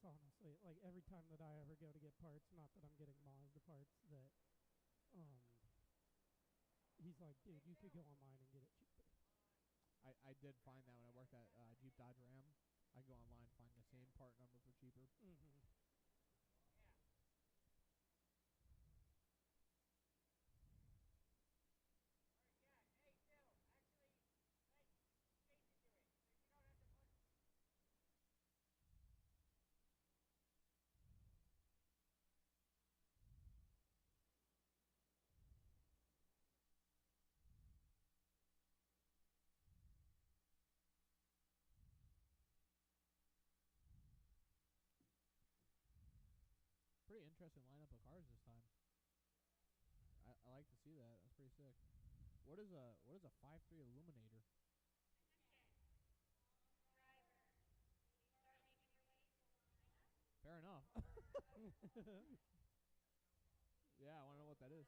That's honestly, like, every time that I ever go to get parts, not that I'm getting Mazda parts, that he's like, dude, you could go online and get it cheaper. I did find that when I worked at Jeep Dodge Ram. I go online and find the same part number for cheaper. Mm-hmm. Pretty interesting lineup of cars this time. I like to see that. That's pretty sick. What is a 5.3 Illuminator? Fair enough. Yeah, I want to know what that is.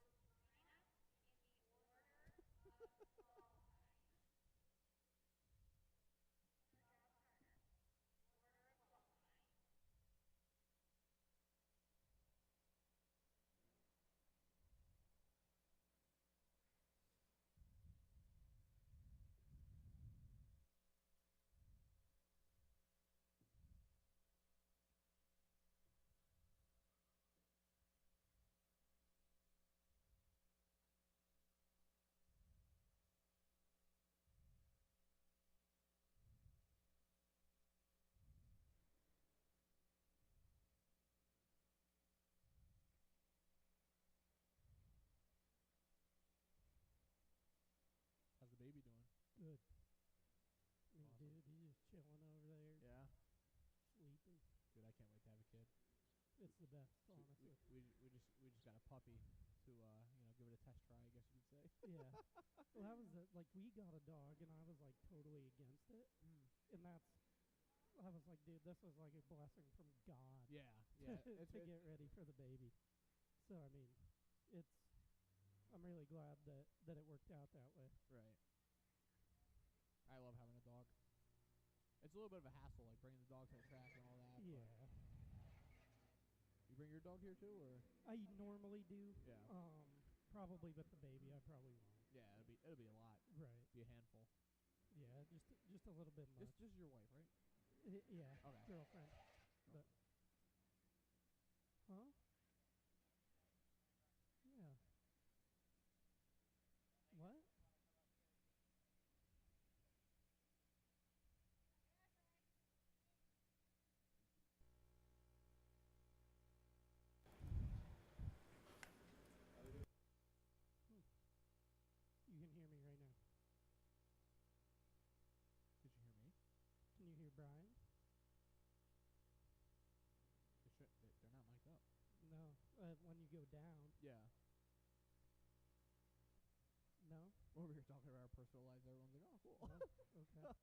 How's the baby doing? Good. I mean, Awesome. dude, he's just chilling over there, Yeah. sleeping. Dude, I can't wait to have a kid. It's the best, So honestly. we just got a puppy to give it a test try, I guess you could say. Yeah. Well, that was like, we got a dog, and I was like totally against it, and I was like, dude, this was like a blessing from God. Yeah, yeah. to get ready for the baby. So I mean, I'm really glad that it worked out that way. Right. I love having a dog. It's a little bit of a hassle, like bringing the dog to the track and all that. Yeah. You bring your dog here too, or? I normally do. Yeah. Probably with the baby, I probably won't. Yeah, it'll be a lot. Right. Be a handful. Yeah, just a little bit much. Just your wife, right? Yeah. Okay. Girlfriend. But. Huh? Yeah. What? You can hear me right now. Did you hear me? Can you hear Brian? They're not mic'd up. No. When you go down. Yeah. No? We're over here talking about our personal lives. Everyone's like, oh, cool. Oh, okay.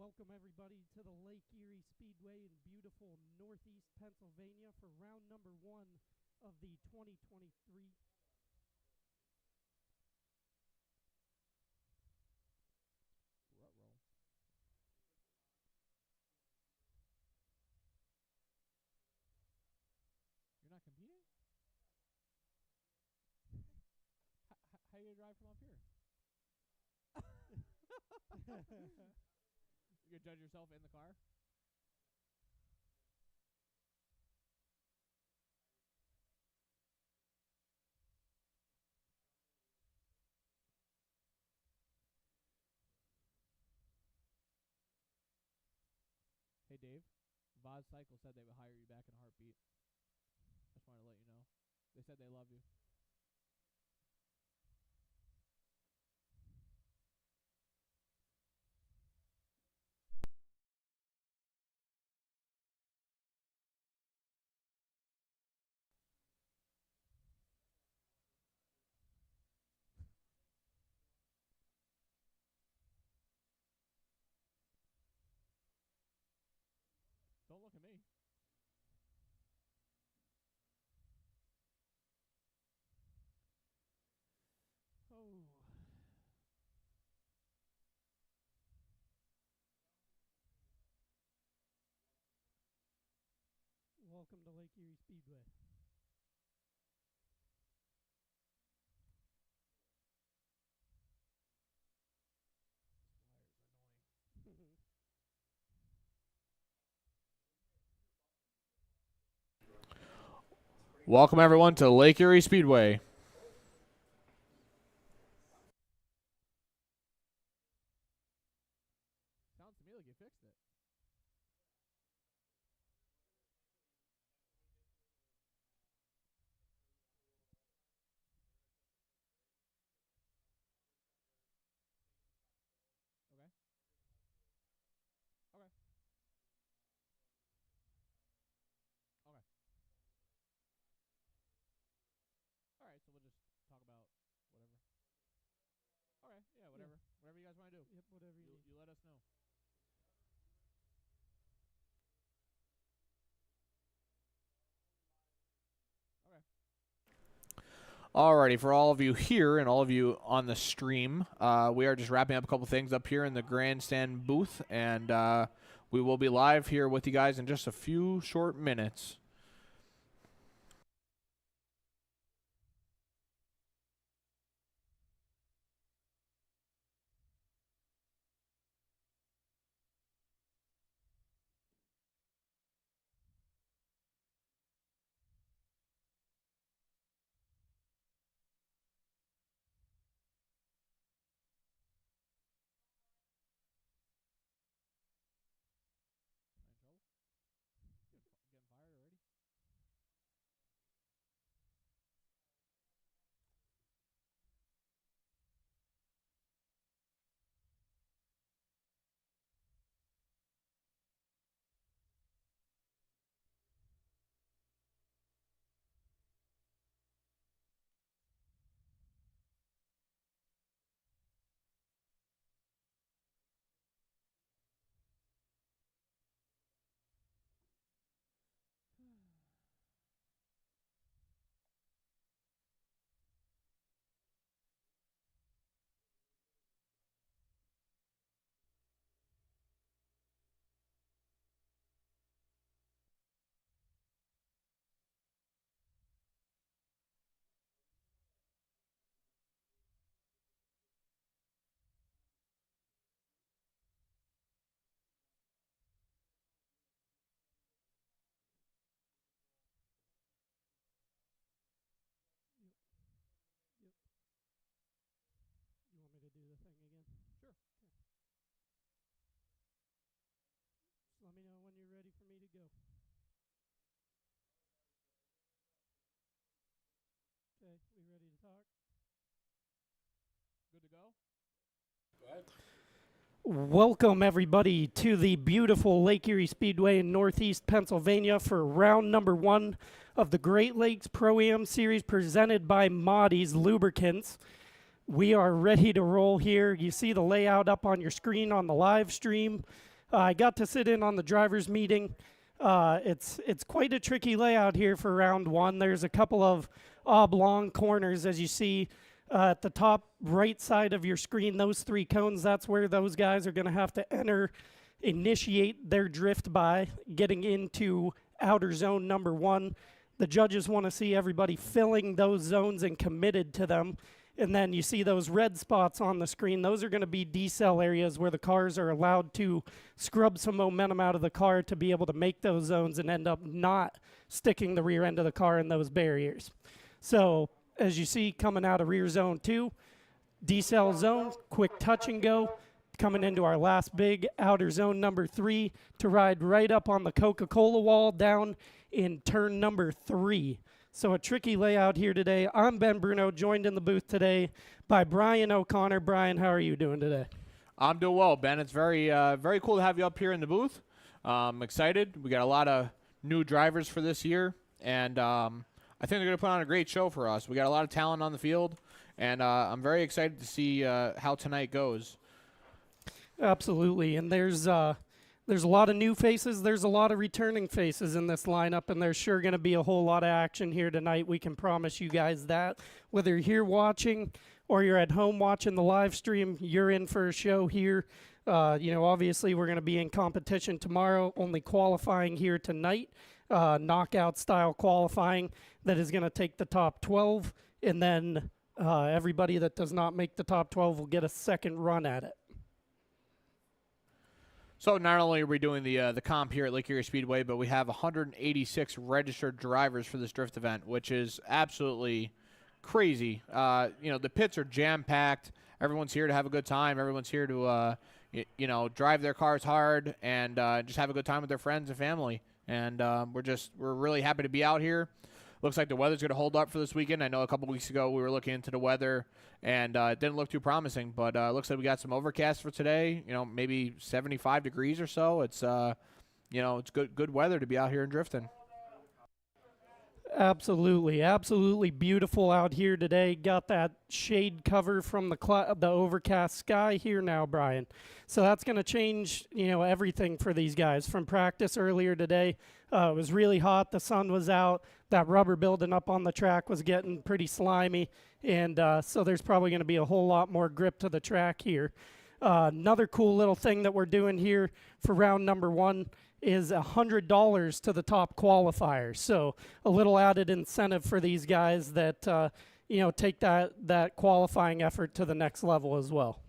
Welcome everybody to the Lake Erie Speedway in beautiful northeast Pennsylvania for round number 1 of the 2023 Ruh-roh. You're not competing? How you drive from up here? You can judge yourself in the car? Hey, Dave. Voz Cycle said they would hire you back in a heartbeat. Just wanted to let you know. They said they love you. Don't look at me. Oh. Welcome to Lake Erie Speedway. These wires are annoying. Welcome everyone to Lake Erie Speedway. Sounds to me like you fixed it. Okay. Okay. Okay. All right, so we'll just talk about whatever. Okay, yeah, whatever. Yeah. Whatever you guys want to do. Yep, whatever you need. You let us know. Okay. Alrighty, for all of you here and all of you on the stream, we are just wrapping up a couple things up here in the grandstand booth, and we will be live here with you guys in just a few short minutes. Getting fired already? Yep. Yep. You want me to do the thing again? Sure. Okay. Just let me know when you're ready for me to go. Okay, we ready to talk? Good to go? Go ahead. Welcome everybody to the beautiful Lake Erie Speedway in northeast Pennsylvania for round number 1 of the Great Lakes ProAm Series presented by Moty's Lubricants. We are ready to roll here. You see the layout up on your screen on the live stream. I got to sit in on the drivers' meeting. It's quite a tricky layout here for round one. There's a couple of oblong corners, as you see at the top right side of your screen. Those 3 cones, that's where those guys are going to have to initiate their drift by getting into outer zone number 1. The judges want to see everybody filling those zones and committed to them. And then you see those red spots on the screen. Those are going to be decel areas where the cars are allowed to scrub some momentum out of the car to be able to make those zones and end up not sticking the rear end of the car in those barriers. So as you see coming out of rear zone 2, decel zone, quick touch and go. Coming into our last big outer zone number 3 to ride right up on the Coca-Cola wall down in turn number 3. So a tricky layout here today. I'm Ben Bruno, joined in the booth today by Brian O'Connor. Brian, how are you doing today? I'm doing well, Ben. It's very cool to have you up here in the booth. I'm excited. We got a lot of new drivers for this year, and I think they're going to put on a great show for us. We got a lot of talent on the field, and I'm very excited to see how tonight goes. Absolutely, and there's a lot of new faces. There's a lot of returning faces in this lineup, and there's sure going to be a whole lot of action here tonight. We can promise you guys that. Whether you're here watching or you're at home watching the live stream, you're in for a show here. Obviously we're going to be in competition tomorrow, only qualifying here tonight, knockout style qualifying that is going to take the top 12, and then everybody that does not make the top 12 will get a second run at it. So not only are we doing the comp here at Lake Erie Speedway, but we have 186 registered drivers for this drift event, which is absolutely crazy. The pits are jam-packed. Everyone's here to have a good time. Everyone's here to, drive their cars hard and just have a good time with their friends and family. And we're really happy to be out here. Looks like the weather's going to hold up for this weekend. I know a couple weeks ago we were looking into the weather, and it didn't look too promising. But looks like we got some overcast for today. Maybe 75 degrees or so. It's it's good weather to be out here and drifting. Absolutely beautiful out here today. Got that shade cover from the overcast sky here now, Brian. So that's going to change, everything for these guys. From practice earlier today, it was really hot. The sun was out. That rubber building up on the track was getting pretty slimy, and so there's probably going to be a whole lot more grip to the track here. Another cool little thing that we're doing here for round number 1 is $100 to the top qualifiers. So a little added incentive for these guys that take that qualifying effort to the next level as well.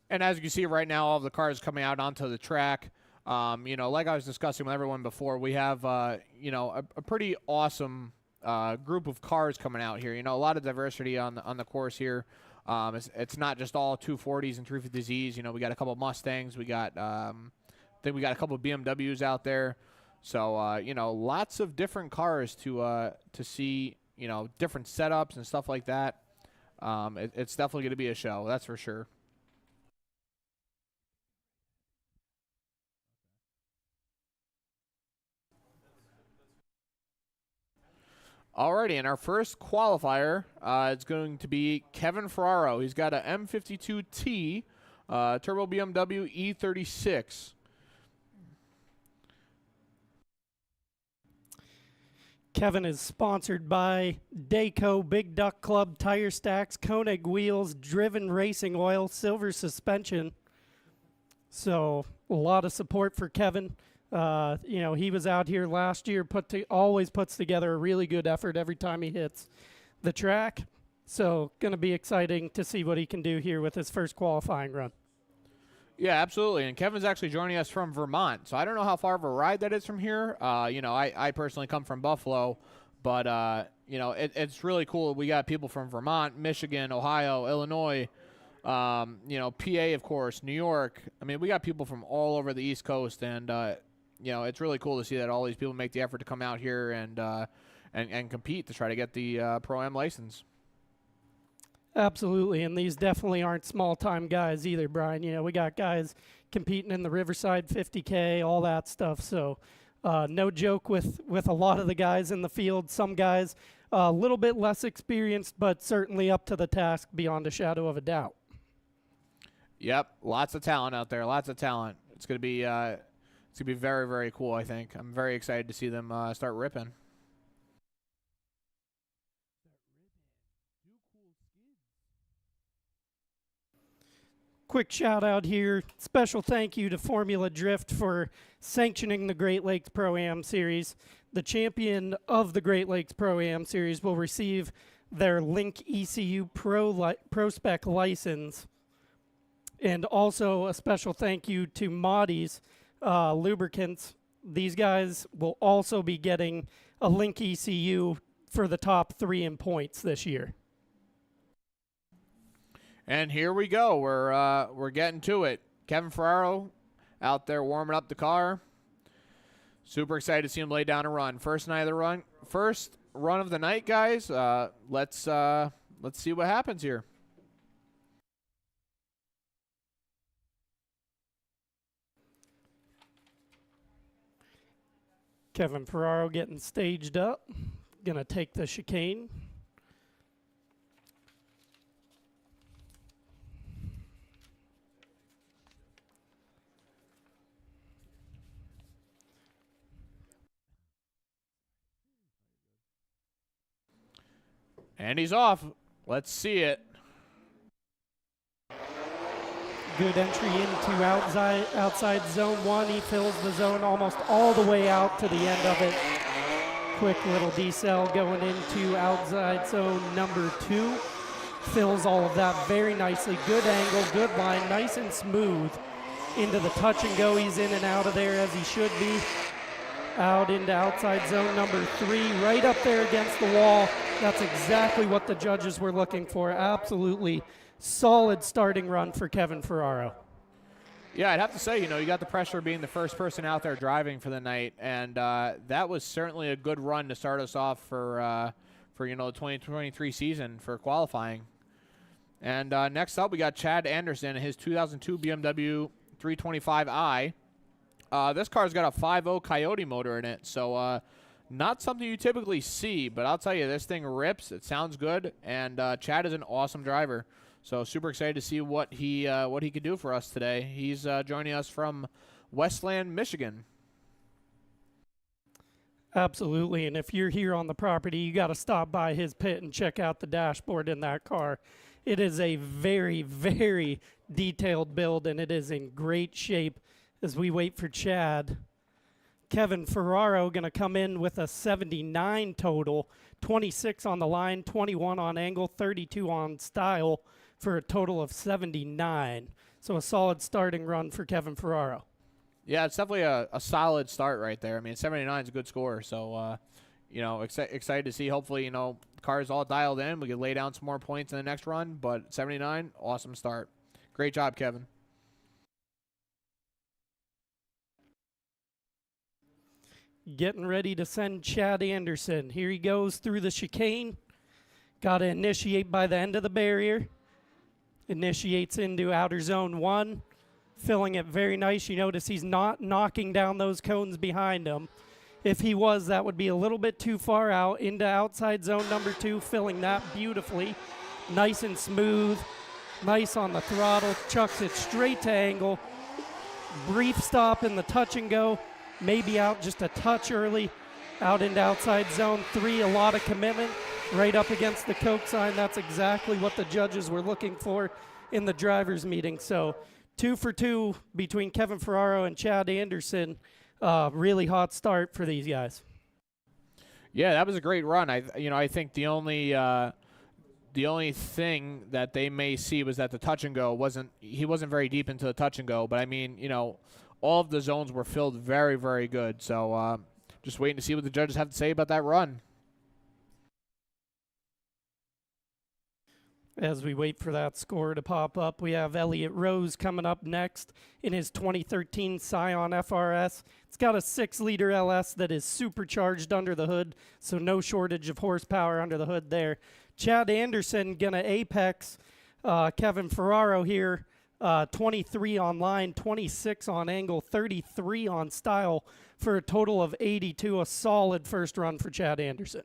And as you can see right now, all of the cars coming out onto the track. Like I was discussing with everyone before, we have a pretty awesome group of cars coming out here. A lot of diversity on the course here. It's not just all 240s and 350Zs. We got a couple Mustangs. We got I think we got a couple BMWs out there. So lots of different cars to see. Different setups and stuff like that. It's definitely going to be a show. That's for sure. Alrighty, and our first qualifier is going to be Kevin Ferraro. He's got a M52T Turbo BMW E36. Kevin is sponsored by Dayco, Big Duck Club, Tire Stacks, Koenig Wheels, Driven Racing Oil, Silver Suspension. So a lot of support for Kevin. He was out here last year, always puts together a really good effort every time he hits the track. So going to be exciting to see what he can do here with his first qualifying run. Yeah, absolutely. And Kevin's actually joining us from Vermont. So I don't know how far of a ride that is from here. I personally come from Buffalo, but, it's really cool. We got people from Vermont, Michigan, Ohio, Illinois, PA, of course, New York. I mean, we got people from all over the East Coast, and, it's really cool to see that all these people make the effort to come out here and compete to try to get the Pro-Am license. Absolutely, and these definitely aren't small-time guys either, Brian. We got guys competing in the Riverside 50K, all that stuff. So no joke with a lot of the guys in the field. Some guys a little bit less experienced, but certainly up to the task beyond a shadow of a doubt. Yep, lots of talent out there. Lots of talent. It's gonna be very, very cool. I think I'm very excited to see them start ripping. Quick shout out here. Special thank you to Formula Drift for sanctioning the Great Lakes Pro-Am Series. The champion of the Great Lakes Pro-Am Series will receive their Link ECU Pro Spec license. And also a special thank you to Moty's lubricants. These guys will also be getting a Link ECU for the top 3 in points this year. And here we go. We're getting to it. Kevin Ferraro out there warming up the car. Super excited to see him lay down a run. First run of the night, guys. Let's see what happens here. Kevin Ferraro getting staged up. Gonna take the chicane. And he's off. Let's see it. Good entry into outside zone 1. He fills the zone almost all the way out to the end of it. Quick little decel going into outside zone number 2. Fills all of that very nicely. Good angle, good line, nice and smooth. Into the touch and go. He's in and out of there as he should be. Out into outside zone number 3, right up there against the wall. That's exactly what the judges were looking for. Absolutely solid starting run for Kevin Ferraro. Yeah, I'd have to say, you got the pressure of being the first person out there driving for the night, and that was certainly a good run to start us off for the 2023 season for qualifying. And next up, we got Chad Anderson, his 2002 BMW 325i. This car's got a 5.0 Coyote motor in it, so not something you typically see, but I'll tell you, this thing rips. It sounds good, and Chad is an awesome driver. So super excited to see what he could do for us today. He's joining us from Westland, Michigan. Absolutely, and if you're here on the property, you got to stop by his pit and check out the dashboard in that car. It is a very, very detailed build, and it is in great shape as we wait for Chad. Kevin Ferraro going to come in with a 79 total, 26 on the line, 21 on angle, 32 on style, for a total of 79. So a solid starting run for Kevin Ferraro. Yeah, it's definitely a solid start right there. I mean, 79 is a good score. So, excited to see. Hopefully, the car's all dialed in. We can lay down some more points in the next run. But 79, awesome start. Great job, Kevin. Getting ready to send Chad Anderson. Here he goes through the chicane. Got to initiate by the end of the barrier. Initiates into outer zone 1. Filling it very nice. You notice he's not knocking down those cones behind him. If he was, that would be a little bit too far out. Into outside zone number 2. Filling that beautifully. Nice and smooth. Nice on the throttle. Chucks it straight to angle. Brief stop in the touch and go. Maybe out just a touch early. Out into outside zone 3. A lot of commitment. Right up against the Coke sign. That's exactly what the judges were looking for in the drivers' meeting. So 2 for 2 between Kevin Ferraro and Chad Anderson. Really hot start for these guys. Yeah, that was a great run. I think the only thing that they may see was that the touch and go wasn't very deep into the touch and go. But I mean, all of the zones were filled very, very good. So just waiting to see what the judges have to say about that run. As we wait for that score to pop up, we have Elliott Rose coming up next in his 2013 Scion FRS. It's got a 6-liter LS that is supercharged under the hood, so no shortage of horsepower under the hood there. Chad Anderson gonna apex Kevin Ferraro here, 23 on line, 26 on angle, 33 on style for a total of 82. A solid first run for Chad Anderson.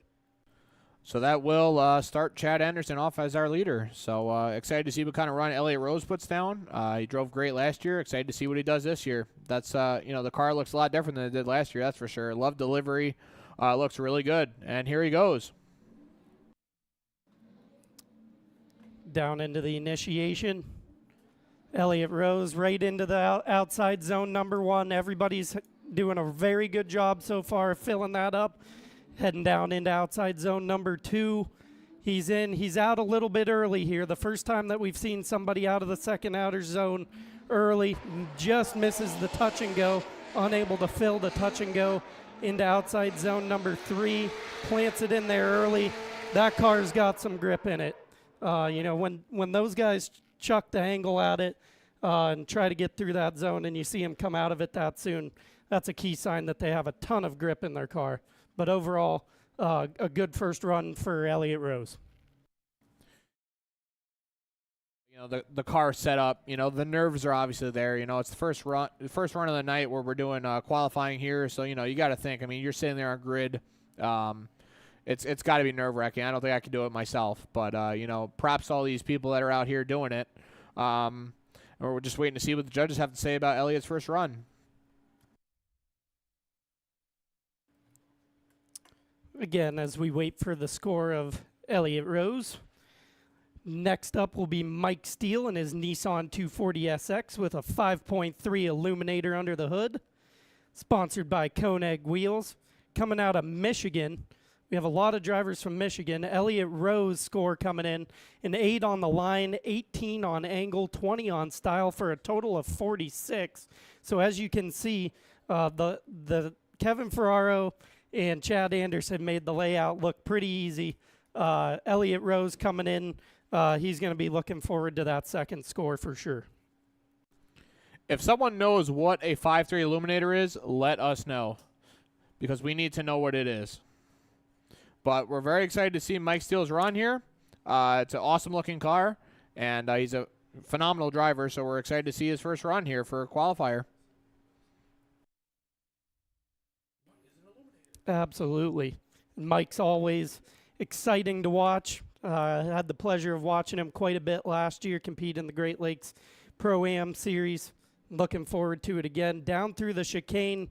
So that will start Chad Anderson off as our leader. So excited to see what kind of run Elliott Rose puts down. He drove great last year. Excited to see what he does this year. That's the car looks a lot different than it did last year. That's for sure. Love delivery. Looks really good. And here he goes. Down into the initiation. Elliott Rose right into the outside zone number 1. Everybody's doing a very good job so far filling that up. Heading down into outside zone number 2. He's in. He's out a little bit early here. The first time that we've seen somebody out of the second outer zone early. Just misses the touch and go. Unable to fill the touch and go into outside zone number 3. Plants it in there early. That car's got some grip in it. When those guys chuck the angle at it and try to get through that zone and you see them come out of it that soon, that's a key sign that they have a ton of grip in their car. But overall, a good first run for Elliott Rose. The car setup, the nerves are obviously there. It's the first run of the night where we're doing qualifying here. So, you got to think. I mean, you're sitting there on grid. It's got to be nerve-wracking. I don't think I can do it myself. But, props to all these people that are out here doing it. And we're just waiting to see what the judges have to say about Elliott's first run. Again, as we wait for the score of Elliott Rose, next up will be Mike Steele and his Nissan 240SX with a 5.3 illuminator under the hood, sponsored by Koenig Wheels. Coming out of Michigan, we have a lot of drivers from Michigan. Elliott Rose score coming in, an 8 on the line, 18 on angle, 20 on style for a total of 46. So as you can see, the Kevin Ferraro and Chad Anderson made the layout look pretty easy. Elliott Rose coming in, he's going to be looking forward to that second score for sure. If someone knows what a 5.3 illuminator is, let us know, because we need to know what it is. But we're very excited to see Mike Steele's run here. It's an awesome-looking car, and he's a phenomenal driver, so we're excited to see his first run here for a qualifier. Absolutely. Mike's always exciting to watch. I had the pleasure of watching him quite a bit last year compete in the Great Lakes ProAm series. Looking forward to it again. Down through the chicane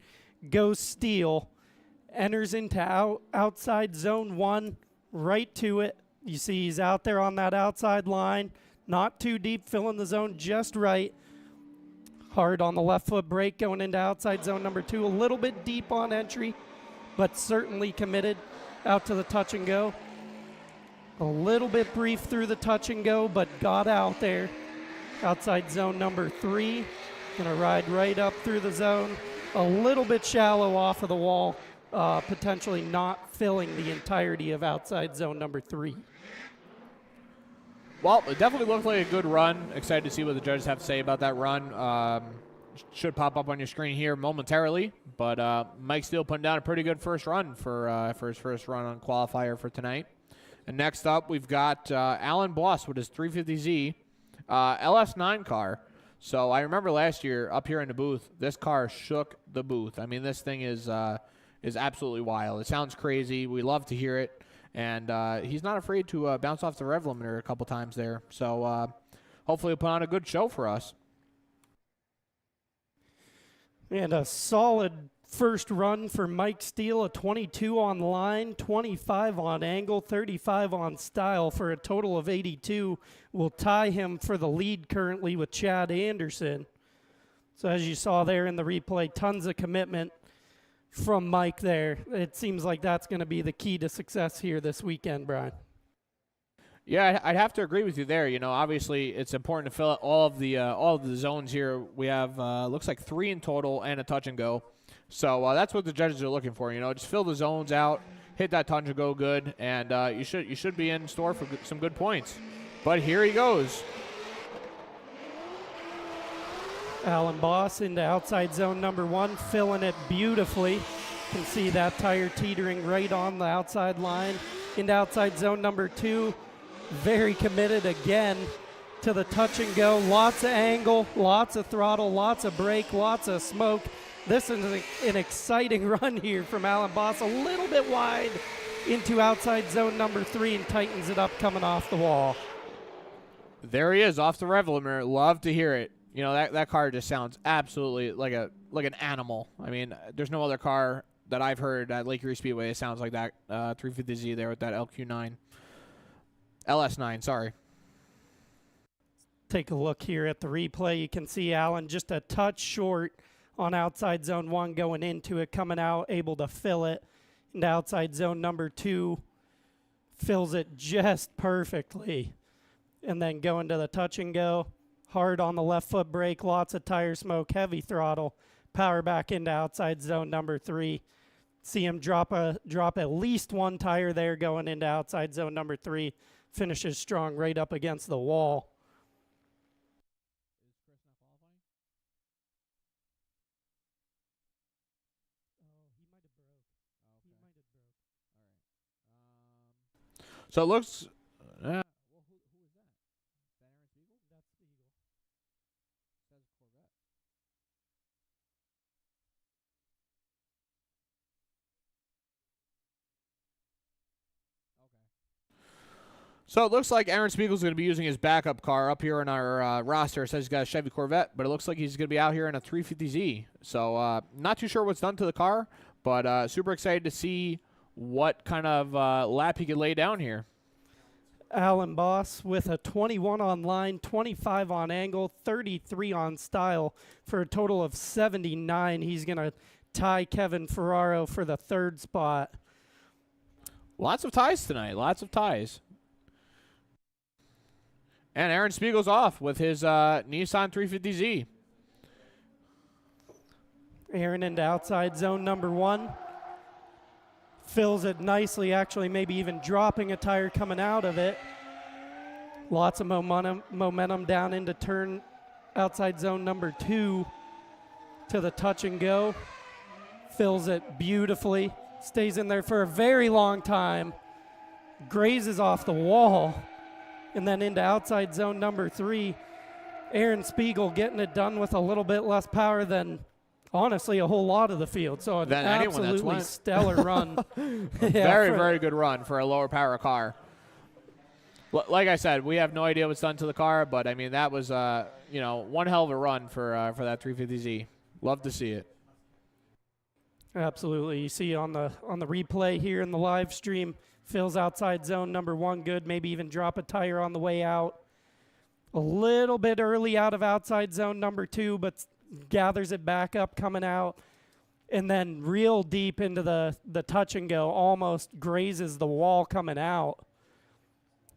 goes Steele. Enters into outside zone 1, right to it. You see he's out there on that outside line. Not too deep, filling the zone just right. Hard on the left foot brake going into outside zone number 2. A little bit deep on entry, but certainly committed out to the touch and go. A little bit brief through the touch and go, but got out there. Outside zone number 3. Gonna ride right up through the zone. A little bit shallow off of the wall, potentially not filling the entirety of outside zone number 3. Well, it definitely looked like a good run. Excited to see what the judges have to say about that run. Should pop up on your screen here momentarily. But Mike Steele putting down a pretty good first run for his first run on qualifier for tonight. And next up, we've got Alan Boss with his 350Z LS9 car. So I remember last year up here in the booth, this car shook the booth. I mean, this thing is absolutely wild. It sounds crazy. We love to hear it. And he's not afraid to bounce off the rev limiter a couple times there. So hopefully he'll put on a good show for us. And a solid first run for Mike Steele, a 22 on line, 25 on angle, 35 on style for a total of 82. Will tie him for the lead currently with Chad Anderson. So as you saw there in the replay, tons of commitment from Mike there. It seems like that's going to be the key to success here this weekend, Brian. Yeah, I'd have to agree with you there. You know, obviously it's important to fill out all of the zones here. We have looks like 3 in total and a touch and go. So that's what the judges are looking for. You know, just fill the zones out, hit that touch and go good, and you should be in store for some good points. But here he goes. Alan Boss into outside zone number 1, filling it beautifully. You can see that tire teetering right on the outside line. Into outside zone number 2, very committed again to the touch and go. Lots of angle, lots of throttle, lots of brake, lots of smoke. This is an exciting run here from Alan Boss. A little bit wide into outside zone number 3 and tightens it up coming off the wall. There he is off the rev limiter. Love to hear it. You know, that car just sounds absolutely like an animal. I mean, there's no other car that I've heard at Lake Erie Speedway. It sounds like that 350Z there with that LQ9. LS9, sorry. Take a look here at the replay. You can see Allen just a touch short on outside zone 1 going into it, coming out, able to fill it. And outside zone number 2 fills it just perfectly. And then going to the touch and go, hard on the left foot brake, lots of tire smoke, heavy throttle, power back into outside zone number 3. See him drop at least 1 tire there going into outside zone number 3. Finishes strong right up against the wall. So it looks. So it looks like Aaron Spiegel's going to be using his backup car up here in our roster. It says he's got a Chevy Corvette, but it looks like he's going to be out here in a 350Z. So not too sure what's done to the car, but super excited to see what kind of lap he could lay down here. Alan Boss with a 21 on line, 25 on angle, 33 on style for a total of 79. He's going to tie Kevin Ferraro for the 3rd spot. Lots of ties tonight. Lots of ties. And Aaron Spiegel's off with his Nissan 350Z. Aaron into outside zone number 1. Fills it nicely, actually maybe even dropping a tire coming out of it. Lots of momentum down into turn outside zone number 2 to the touch and go. Fills it beautifully. Stays in there for a very long time. Grazes off the wall. And then into outside zone number 3. Aaron Spiegel getting it done with a little bit less power than, honestly, a whole lot of the field. So an absolutely stellar run. Very good run for a lower power car. Like I said, we have no idea what's done to the car, but I mean that was one hell of a run for that 350Z. Love to see it. Absolutely. You see on the replay here in the live stream, fills outside zone number 1 good, maybe even drop a tire on the way out. A little bit early out of outside zone number 2, but gathers it back up coming out. And then real deep into the touch and go, almost grazes the wall coming out.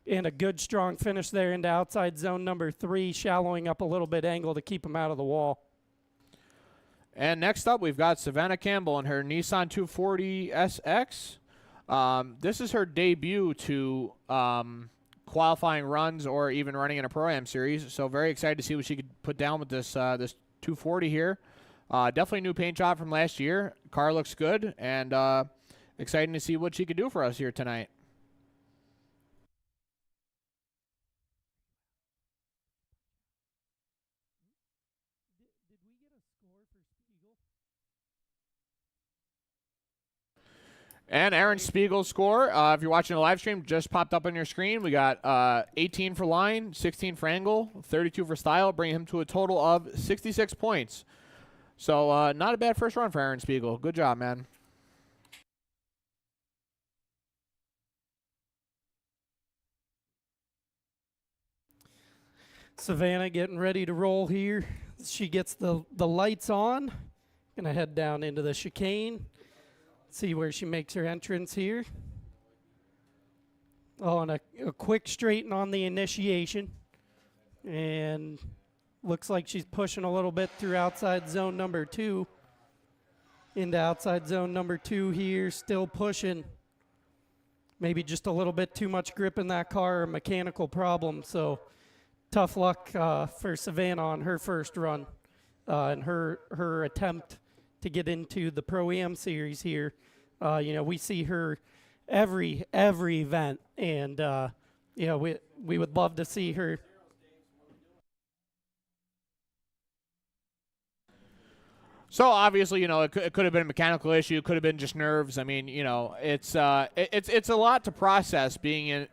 And a good strong finish there into outside zone number 3, shallowing up a little bit angle to keep him out of the wall. And next up, we've got Savannah Campbell in her Nissan 240 SX. This is her debut to qualifying runs or even running in a Pro-Am series. So very excited to see what she could put down with this 240 here. Definitely a new paint job from last year. Car looks good, and exciting to see what she could do for us here tonight. And Aaron Spiegel's score, if you're watching the live stream, just popped up on your screen. We got 18 for line, 16 for angle, 32 for style, bringing him to a total of 66 points. So not a bad first run for Aaron Spiegel. Good job, man. Savannah getting ready to roll here. She gets the lights on. Gonna head down into the chicane. See where she makes her entrance here. Oh, and a quick straighten on the initiation. And looks like she's pushing a little bit through outside zone number 2. Into outside zone number 2 here, still pushing. Maybe just a little bit too much grip in that car, a mechanical problem. So tough luck for Savannah on her first run and her attempt to get into the Pro-Am series here. We see her every event, and we would love to see her. So obviously, it could have been a mechanical issue, it could have been just nerves. I mean, it's a lot to process being in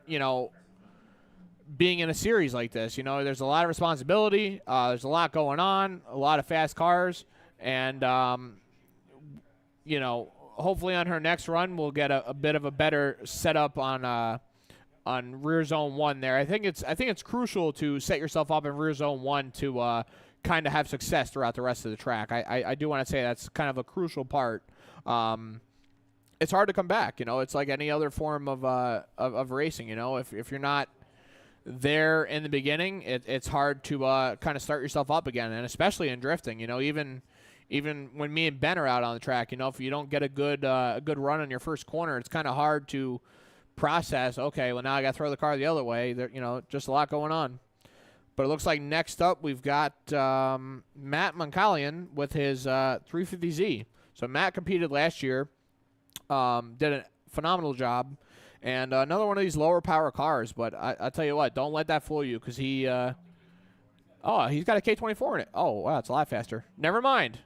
a series like this. There's a lot of responsibility. There's a lot going on, a lot of fast cars, and hopefully on her next run we'll get a bit of a better setup on rear zone 1 there. I think it's crucial to set yourself up in rear zone 1 to kind of have success throughout the rest of the track. I do want to say that's kind of a crucial part. It's hard to come back. It's like any other form of racing. If you're not there in the beginning, it's hard to kind of start yourself up again, and especially in drifting. Even when me and Ben are out on the track, if you don't get a good run on your first corner, it's kind of hard to process. Okay, well now I got to throw the car the other way. Just a lot going on. But it looks like next up we've got Matt Moncalian with his 350Z. So Matt competed last year, did a phenomenal job, and another one of these lower power cars. But I tell you what, don't let that fool you, because he's got a K24 in it. Oh wow, it's a lot faster. Never mind.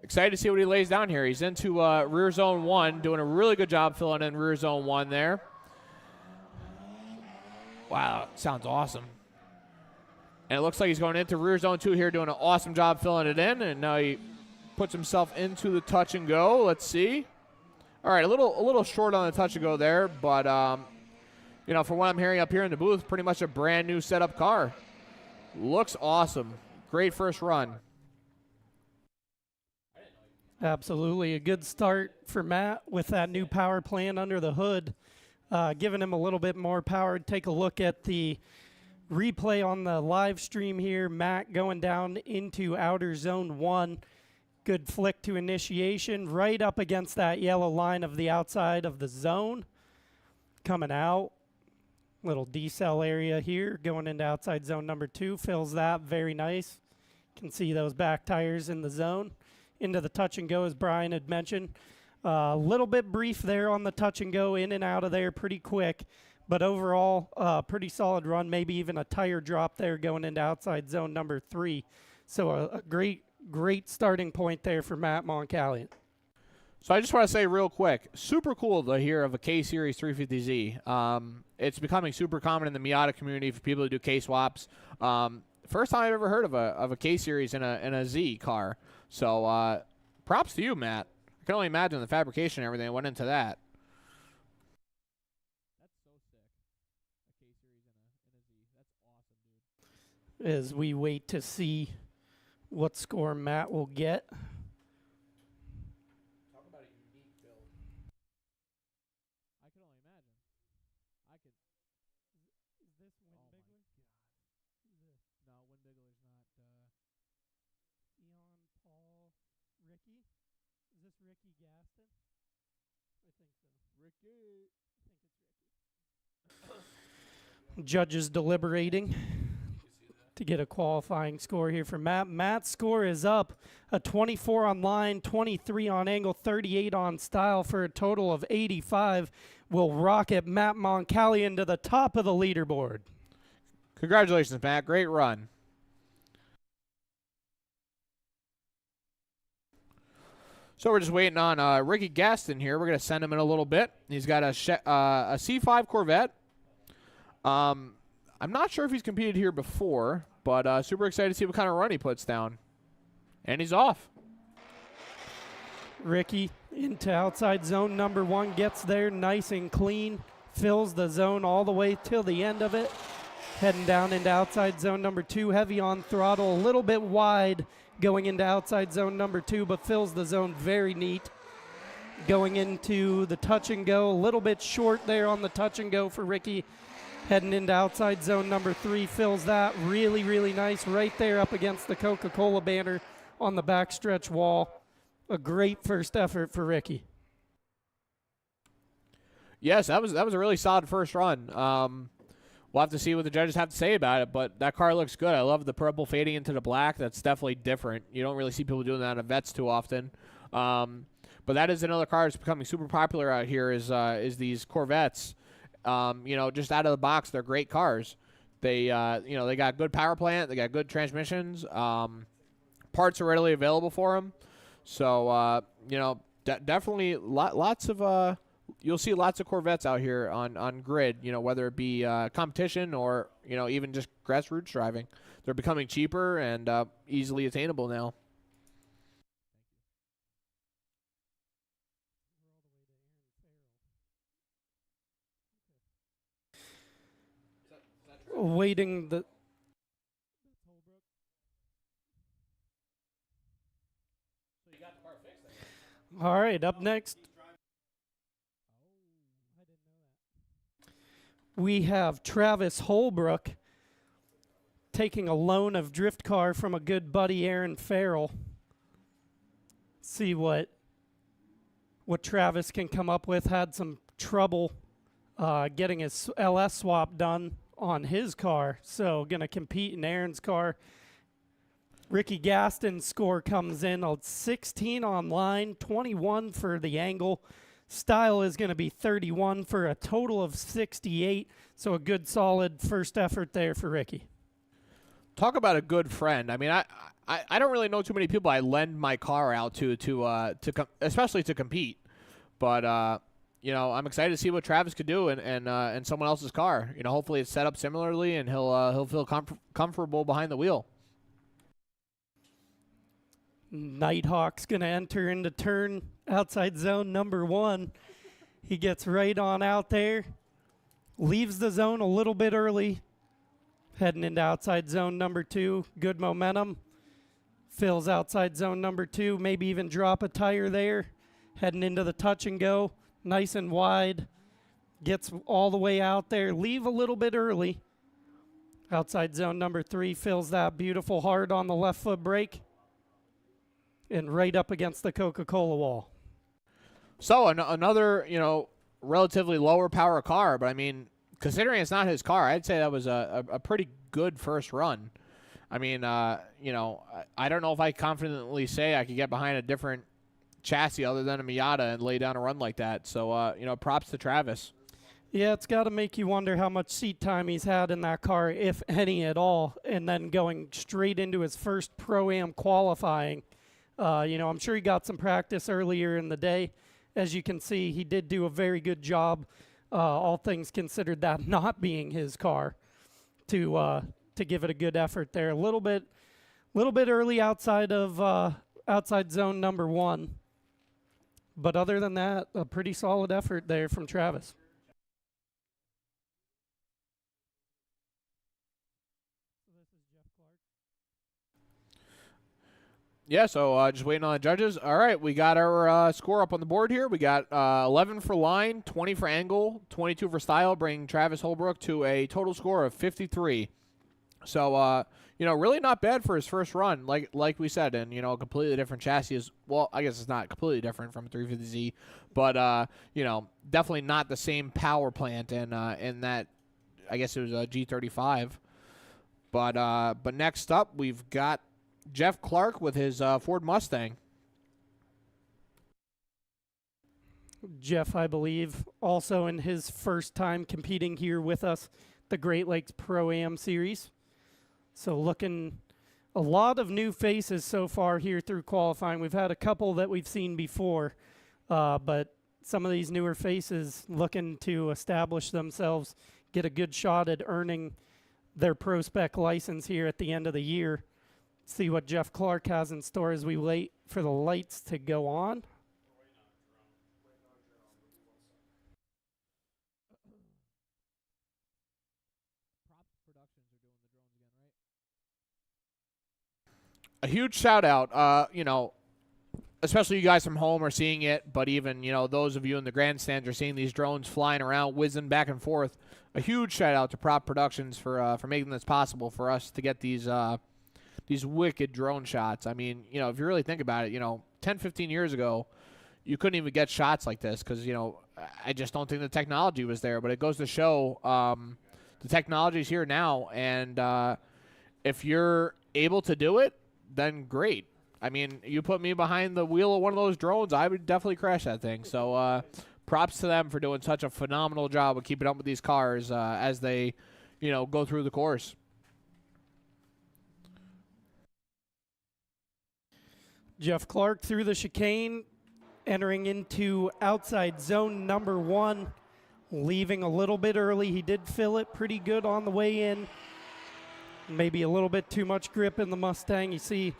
Excited to see what he lays down here. He's into rear zone 1, doing a really good job filling in rear zone 1 there. Wow, sounds awesome. And it looks like he's going into rear zone 2 here, doing an awesome job filling it in. And now he puts himself into the touch and go. Let's see. All right, a little short on the touch and go there, but from what I'm hearing up here in the booth, pretty much a brand new setup car. Looks awesome. Great first run. Absolutely. A good start for Matt with that new power plant under the hood, giving him a little bit more power. Take a look at the replay on the live stream here. Matt going down into outer zone 1. Good flick to initiation, right up against that yellow line of the outside of the zone. Coming out. Little decel area here, going into outside zone number 2. Fills that, very nice. Can see those back tires in the zone. Into the touch and go, as Brian had mentioned. A little bit brief there on the touch and go, in and out of there pretty quick. But overall, pretty solid run, maybe even a tire drop there going into outside zone number 3. So a great starting point there for Matt Moncalian. So I just want to say real quick, super cool to hear of a K-Series 350Z. It's becoming super common in the Miata community for people to do K-swaps. First time I've ever heard of a K-Series in a Z car. So props to you, Matt. I can only imagine the fabrication and everything that went into that. That's so sick. A K-Series in a Z. That's awesome, dude. As we wait to see what score Matt will get. Talk about a unique build. I can only imagine. Is this Win Bigler? Who's this? No, Win Bigler's not. Eon, Paul, Ricky? Is this Ricky Gaston? I think so. Ricky. I think it's Ricky. Judges deliberating to get a qualifying score here for Matt. Matt's score is up, a 24 on line, 23 on angle, 38 on style for a total of 85. Will rocket Matt Moncalian to the top of the leaderboard. Congratulations, Matt. Great run. So we're just waiting on Ricky Gaston here. We're going to send him in a little bit. He's got a C5 Corvette. I'm not sure if he's competed here before, but super excited to see what kind of run he puts down. And he's off. Ricky into outside zone number 1, gets there nice and clean, fills the zone all the way till the end of it. Heading down into outside zone number 2, heavy on throttle, a little bit wide going into outside zone number 2, but fills the zone very neat. Going into the touch and go, a little bit short there on the touch and go for Ricky. Heading into outside zone number 3, fills that really, really nice right there up against the Coca-Cola banner on the backstretch wall. A great first effort for Ricky. Yes, that was a really solid first run. We'll have to see what the judges have to say about it, but that car looks good. I love the purple fading into the black. That's definitely different. You don't really see people doing that on Vets too often. But that is another car that's becoming super popular out here is these Corvettes. Just out of the box, they're great cars. They got good power plant. They got good transmissions. parts are readily available for them. So you know, definitely lots of you'll see lots of Corvettes out here on grid. You know, whether it be competition or you know even just grassroots driving. They're becoming cheaper and easily attainable now. Waiting the. All right, up next, we have Travis Holbrook taking a loan of drift car from a good buddy, Aaron Farrell. See what Travis can come up with. Had some trouble getting his LS swap done on his car, so going to compete in Aaron's car. Ricky Gaston's score comes in on 16 online, 21 for the angle. Style is going to be 31 for a total of 68, so a good solid first effort there for Ricky. Talk about a good friend. I mean, I don't really know too many people I lend my car out to especially to compete. But you know, I'm excited to see what Travis could do in someone else's car. You know, hopefully it's set up similarly and he'll feel comfortable behind the wheel. Nighthawk's going to enter into turn outside zone number 1. He gets right on out there, leaves the zone a little bit early, heading into outside zone number 2. Good momentum. Fills outside zone number 2, maybe even drop a tire there. Heading into the touch and go, nice and wide. Gets all the way out there, leave a little bit early. Outside zone number 3, fills that beautiful hard on the left foot brake. And right up against the Coca-Cola wall. So another, you know, relatively lower power car, but I mean, considering it's not his car, I'd say that was a pretty good first run. I mean, you know, I don't know if I confidently say I could get behind a different chassis other than a Miata and lay down a run like that. So, you know, props to Travis. Yeah, it's got to make you wonder how much seat time he's had in that car, if any at all, and then going straight into his first Pro-Am qualifying. You know, I'm sure he got some practice earlier in the day. As you can see, he did do a very good job, all things considered, that not being his car, to give it a good effort there. A little bit early outside of outside zone number 1, but other than that, a pretty solid effort there from Travis. Yeah, so just waiting on the judges. All right, we got our score up on the board here. We got 11 for line, 20 for angle, 22 for style, bringing Travis Holbrook to a total score of 53. So, you know, really not bad for his first run, like we said, and, you know, a completely different chassis is, well, I guess it's not completely different from a 350Z, but, you know, definitely not the same power plant in that, I guess it was a G35. But next up, we've got Jeff Clark with his Ford Mustang. Jeff, I believe, also in his first time competing here with us, the Great Lakes Pro-Am Series. So looking a lot of new faces so far here through qualifying. We've had a couple that we've seen before, but some of these newer faces looking to establish themselves, get a good shot at earning their Pro Spec license here at the end of the year. See what Jeff Clark has in store as we wait for the lights to go on. A huge shout out, you know, especially you guys from home are seeing it, but even, you know, those of you in the grandstands are seeing these drones flying around, whizzing back and forth. A huge shout out to Prop Productions for making this possible for us to get these wicked drone shots. I mean, you know, if you really think about it, you know, 10, 15 years ago, you couldn't even get shots like this because, you know, I just don't think the technology was there. But it goes to show the technology is here now, and if you're able to do it, then great. I mean, you put me behind the wheel of one of those drones, I would definitely crash that thing. So props to them for doing such a phenomenal job of keeping up with these cars as they, you know, go through the course. Jeff Clark through the chicane, entering into outside zone number 1, leaving a little bit early. He did fill it pretty good on the way in. Maybe a little bit too much grip in the Mustang. You see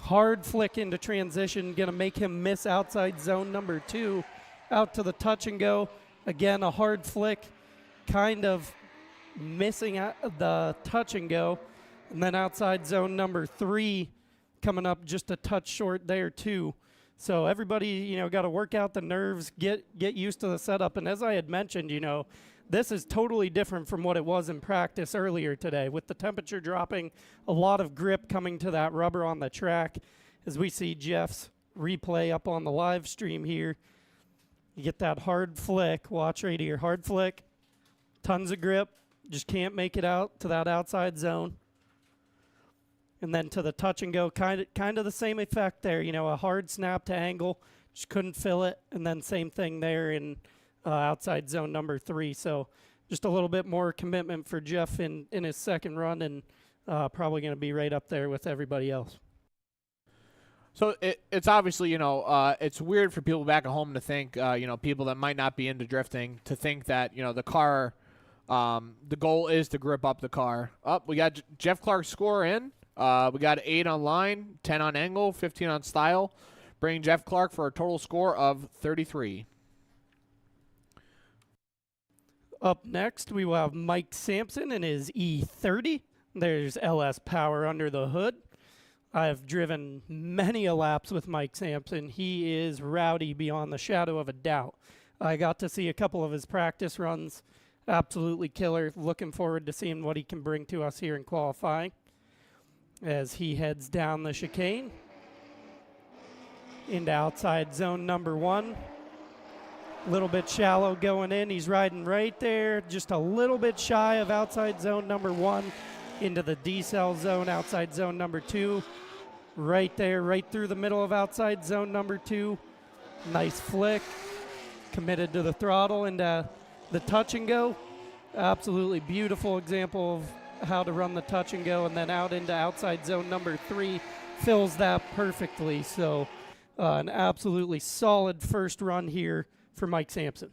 hard flick into transition, going to make him miss outside zone number 2. Out to the touch and go. Again, a hard flick, kind of missing the touch and go. And then outside zone number 3, coming up just a touch short there too. So everybody, got to work out the nerves, get used to the setup. And as I had mentioned, this is totally different from what it was in practice earlier today. With the temperature dropping, a lot of grip coming to that rubber on the track. As we see Jeff's replay up on the live stream here, you get that hard flick. Watch right here, hard flick, tons of grip, just can't make it out to that outside zone. And then to the touch and go, kind of the same effect there. A hard snap to angle, just couldn't fill it. And then same thing there in outside zone number 3. So just a little bit more commitment for Jeff in his second run, and probably going to be right up there with everybody else. So it's obviously, it's weird for people back at home to think, people that might not be into drifting, to think that, the car, the goal is to grip up the car. We got Jeff Clark's score in. We got 8 on line, 10 on angle, 15 on style, bringing Jeff Clark for a total score of 33. Up next, we will have Mike Sampson in his E30. There's LS power under the hood. I've driven many a laps with Mike Sampson. He is rowdy beyond the shadow of a doubt. I got to see a couple of his practice runs. Absolutely killer. Looking forward to seeing what he can bring to us here in qualifying as he heads down the chicane into outside zone number 1. A little bit shallow going in. He's riding right there, just a little bit shy of outside zone number 1 into the decel zone, outside zone number 2. Right there, right through the middle of outside zone number 2. Nice flick. Committed to the throttle and the touch and go. Absolutely beautiful example of how to run the touch and go, and then out into outside zone number 3. Fills that perfectly. So an absolutely solid first run here for Mike Sampson.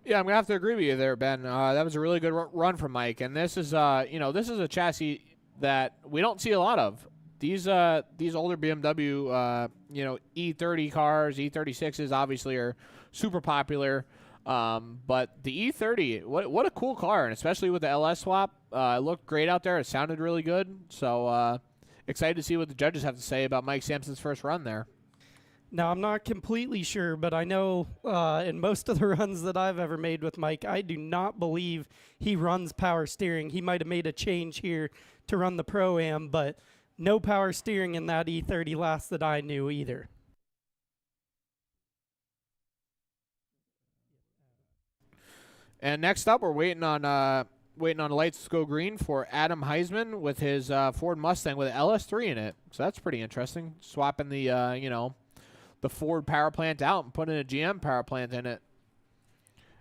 Yeah, I'm gonna have to agree with you there, Ben. That was a really good run from Mike, and this is, this is a chassis that we don't see a lot of. These older BMW, E30 cars, E36s obviously are super popular, but the E30, what a cool car, and especially with the LS swap, it looked great out there. It sounded really good. So excited to see what the judges have to say about Mike Sampson's first run there. Now, I'm not completely sure, but I know in most of the runs that I've ever made with Mike, I do not believe he runs power steering. He might have made a change here to run the Pro-Am, but no power steering in that E30 last that I knew either. And next up, we're waiting on the lights to go green for Adam Heisman with his Ford Mustang with an LS3 in it. So that's pretty interesting. Swapping the the Ford power plant out and putting a GM power plant in it.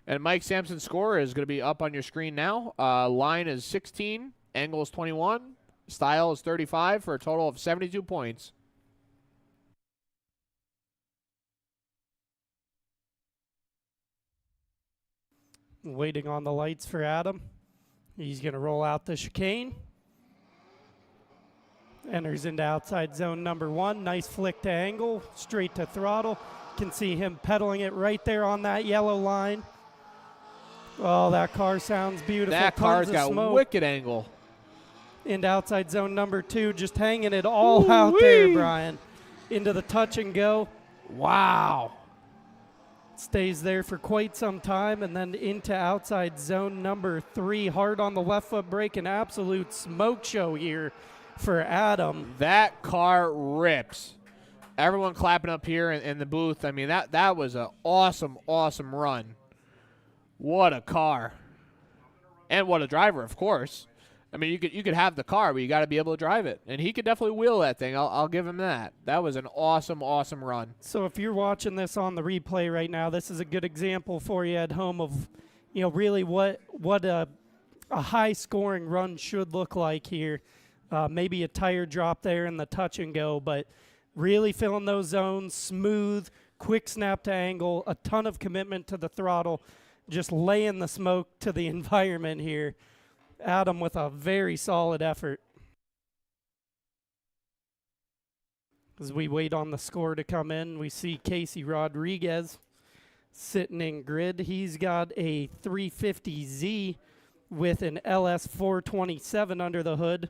And Mike Sampson's score is going to be up on your screen now. Line is 16, angle is 21, style is 35 for a total of 72 points. Waiting on the lights for Adam. He's going to roll out the chicane. Enters into outside zone number 1. Nice flick to angle, straight to throttle. Can see him pedaling it right there on that yellow line. Oh, that car sounds beautiful. That car's got wicked angle. Into outside zone number 2, just hanging it all out there, Brian. Into the touch and go. Wow. Stays there for quite some time, and then into outside zone number 3. Hard on the left foot brake, an absolute smoke show here for Adam. That car rips. Everyone clapping up here in the booth. I mean, that was an awesome, awesome run. What a car. And what a driver, of course. I mean, you could have the car, but you got to be able to drive it. And he could definitely wheel that thing. I'll give him that. That was an awesome, awesome run. So if you're watching this on the replay right now, this is a good example for you at home of, really what a high-scoring run should look like here. Maybe a tire drop there in the touch and go, but Really filling those zones, smooth, quick snap to angle, a ton of commitment to the throttle, just laying the smoke to the environment here. Adam with a very solid effort. As we wait on the score to come in, we see Casey Rodriguez sitting in grid. He's got a 350Z with an LS 427 under the hood.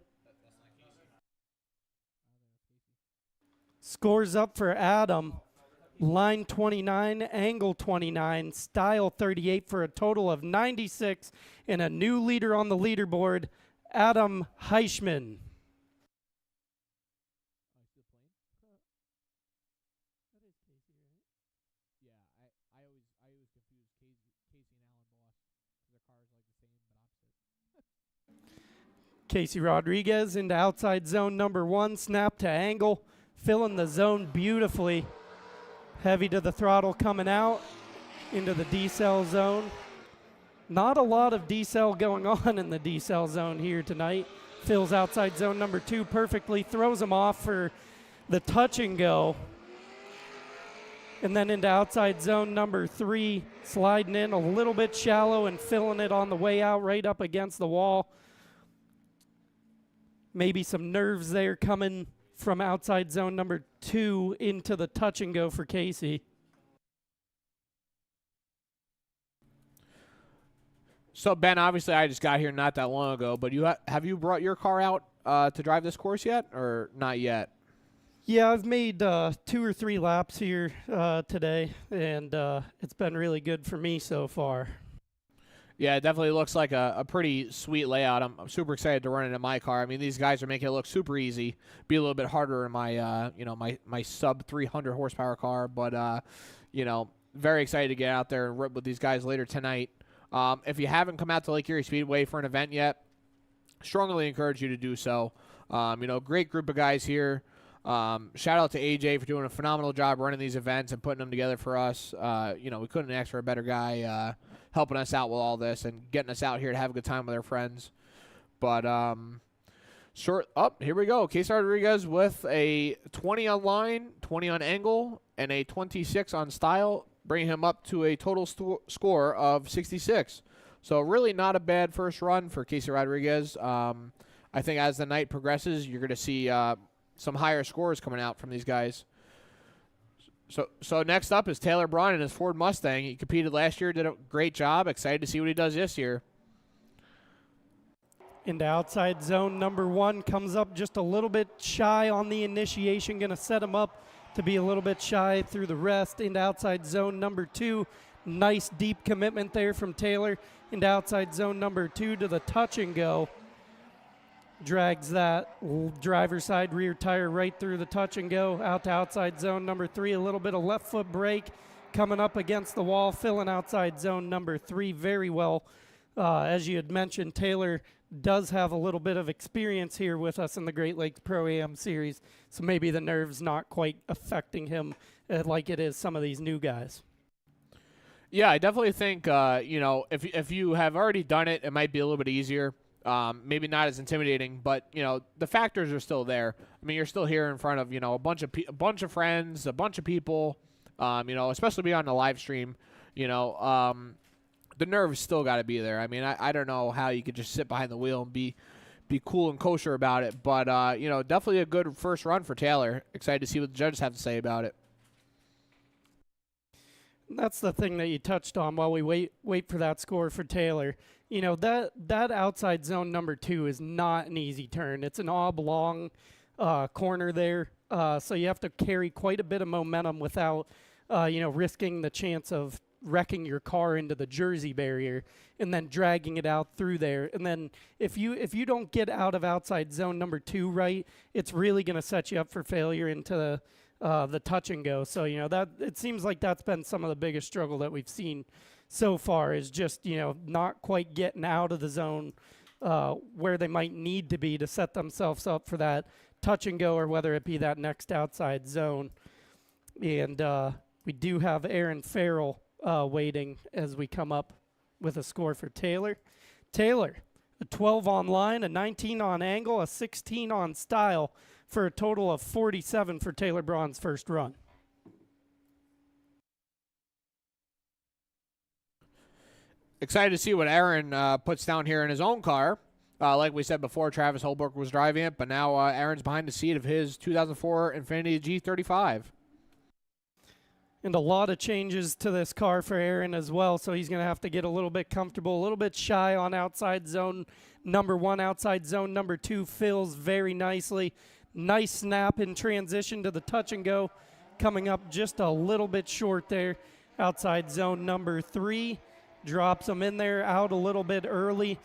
Scores up for Adam. Line 29, angle 29, style 38 for a total of 96 and a new leader on the leaderboard, Adam Heischman. Casey Rodriguez into outside zone number 1, snap to angle, filling the zone beautifully. Heavy to the throttle coming out into the decel zone. Not a lot of decel going on in the decel zone here tonight. Fills outside zone number 2 perfectly, throws him off for the touch and go. And then into outside zone number 3, sliding in a little bit shallow and filling it on the way out right up against the wall. Maybe some nerves there coming from outside zone number 2 into the touch and go for Casey. So, Ben, obviously I just got here not that long ago, but have you brought your car out to drive this course yet, or not yet? Yeah, I've made 2 or 3 laps here today, and it's been really good for me so far. Yeah, it definitely looks like a pretty sweet layout. I'm super excited to run it in my car. I mean, these guys are making it look super easy. Be a little bit harder in my, my sub 300 horsepower car, but very excited to get out there and rip with these guys later tonight. If you haven't come out to Lake Erie Speedway for an event yet, strongly encourage you to do so. Great group of guys here. Shout out to AJ for doing a phenomenal job running these events and putting them together for us. We couldn't ask for a better guy helping us out with all this and getting us out here to have a good time with our friends. But here we go. Casey Rodriguez with a 20 on line, 20 on angle, and a 26 on style, bringing him up to a total score of 66. So really not a bad first run for Casey Rodriguez. I think as the night progresses, you're going to see some higher scores coming out from these guys. So next up is Taylor Braun in his Ford Mustang. He competed last year, did a great job. Excited to see what he does this year. Into outside zone number 1, comes up just a little bit shy on the initiation. Going to set him up to be a little bit shy through the rest. Into outside zone number 2. Nice deep commitment there from Taylor. Into outside zone number 2 to the touch and go. Drags that driver's side rear tire right through the touch and go. Out to outside zone number 3. A little bit of left foot brake coming up against the wall. Filling outside zone number 3 very well. As you had mentioned, Taylor does have a little bit of experience here with us in the Great Lakes ProAm series. So maybe the nerves not quite affecting him like it is some of these new guys. Yeah, I definitely think, if you have already done it, it might be a little bit easier. Maybe not as intimidating, but the factors are still there. I mean, you're still here in front of a bunch of friends, a bunch of people. Especially beyond the live stream. The nerves still got to be there. I mean, I don't know how you could just sit behind the wheel and be cool and kosher about it, but definitely a good first run for Taylor. Excited to see what the judges have to say about it. That's the thing that you touched on while we wait for that score for Taylor. That outside zone number 2 is not an easy turn. It's an oblong corner there, so you have to carry quite a bit of momentum without, risking the chance of wrecking your car into the Jersey barrier and then dragging it out through there. And then if you don't get out of outside zone number 2 right, it's really going to set you up for failure into the touch and go. So that it seems like that's been some of the biggest struggle that we've seen so far, is just not quite getting out of the zone where they might need to be to set themselves up for that touch and go, or whether it be that next outside zone. And we do have Aaron Farrell waiting as we come up with a score for Taylor. Taylor, a 12 on line, a 19 on angle, a 16 on style for a total of 47 for Taylor Braun's first run. Excited to see what Aaron puts down here in his own car. Like we said before, Travis Holbrook was driving it, but now Aaron's behind the seat of his 2004 Infiniti G35. And a lot of changes to this car for Aaron as well, so he's going to have to get a little bit comfortable, a little bit shy on outside zone number 1. Outside zone number 2 fills very nicely. Nice snap in transition to the touch and go, coming up just a little bit short there. Outside zone number 3 drops him in there, out a little bit early.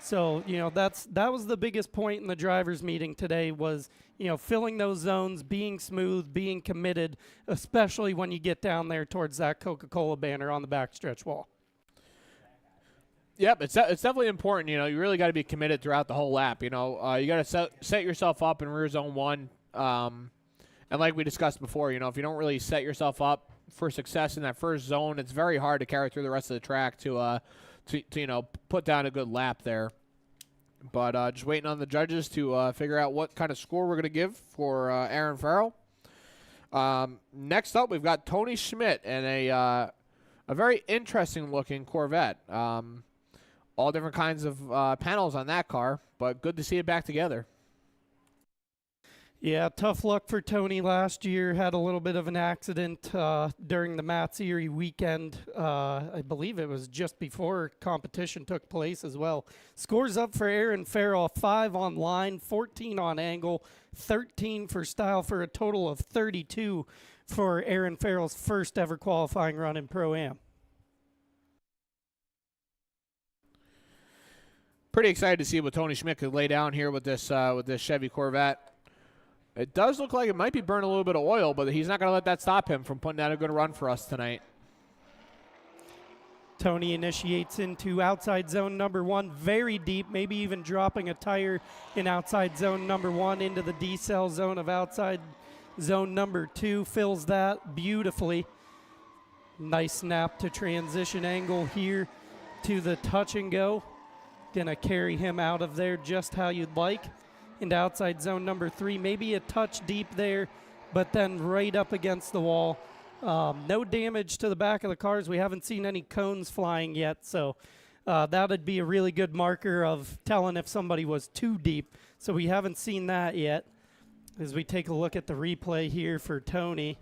So, that was the biggest point in the drivers' meeting today was, filling those zones, being smooth, being committed, especially when you get down there towards that Coca-Cola banner on the backstretch wall. Yep, it's definitely important. You really got to be committed throughout the whole lap. You got to set yourself up in rear zone 1. And like we discussed before, if you don't really set yourself up for success in that first zone, it's very hard to carry through the rest of the track to put down a good lap there. But just waiting on the judges to figure out what kind of score we're going to give for Aaron Farrell. Next up, we've got Tony Schmidt and a very interesting looking Corvette. All different kinds of panels on that car, but good to see it back together. Yeah, tough luck for Tony last year. Had a little bit of an accident during the Moty Erie weekend. I believe it was just before competition took place as well. Scores up for Aaron Farrell, 5 on line, 14 on angle, 13 for style for a total of 32 for Aaron Farrell's first ever qualifying run in Pro-Am. Pretty excited to see what Tony Schmidt could lay down here with this Chevy Corvette. It does look like it might be burning a little bit of oil, but he's not going to let that stop him from putting out a good run for us tonight. Tony initiates into outside zone number 1, very deep, maybe even dropping a tire in outside zone number 1 into the decel zone of outside zone number 2. Fills that beautifully. Nice snap to transition angle here to the touch and go. Gonna carry him out of there just how you'd like. Into outside zone number 3, maybe a touch deep there, but then right up against the wall. No damage to the back of the cars. We haven't seen any cones flying yet, so that would be a really good marker of telling if somebody was too deep. So we haven't seen that yet. As we take a look at the replay here for Tony.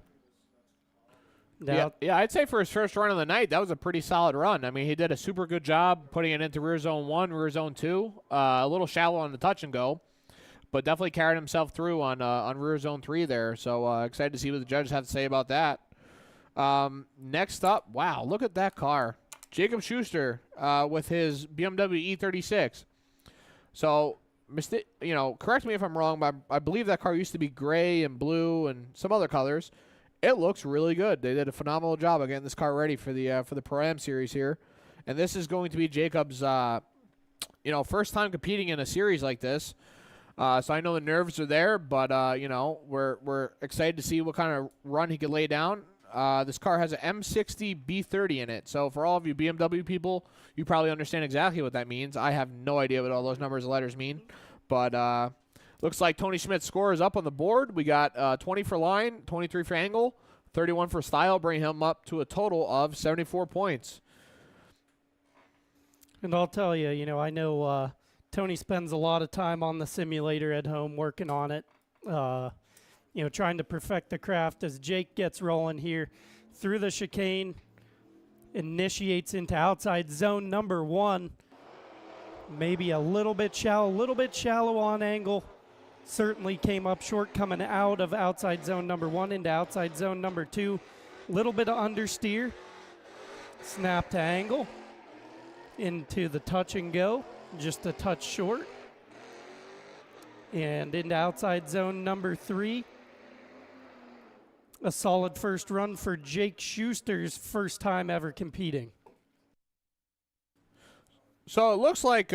Yeah, I'd say for his first run of the night, that was a pretty solid run. I mean, he did a super good job putting it into rear zone 1, rear zone 2. A little shallow on the touch and go, but definitely carried himself through on rear zone 3 there. So excited to see what the judges have to say about that. Next up, wow, look at that car. Jacob Schuster with his BMW E36. So, correct me if I'm wrong, but I believe that car used to be gray and blue and some other colors. It looks really good. They did a phenomenal job of getting this car ready for the Pro-Am series here. And this is going to be Jacob's first time competing in a series like this. So I know the nerves are there, but we're excited to see what kind of run he can lay down. This car has an M60 B30 in it. So for all of you BMW people, you probably understand exactly what that means. I have no idea what all those numbers and letters mean. But looks like Tony Schmidt's score is up on the board. We got 20 for line, 23 for angle, 31 for style, bringing him up to a total of 74 points. And I'll tell you, I know Tony spends a lot of time on the simulator at home working on it, trying to perfect the craft as Jake gets rolling here through the chicane, initiates into outside zone number 1. Maybe a little bit shallow on angle. Certainly came up short coming out of outside zone number 1 into outside zone number 2. Little bit of understeer. Snap to angle. Into the touch and go. Just a touch short. And into outside zone number 3. A solid first run for Jake Schuster's first time ever competing. So it looks like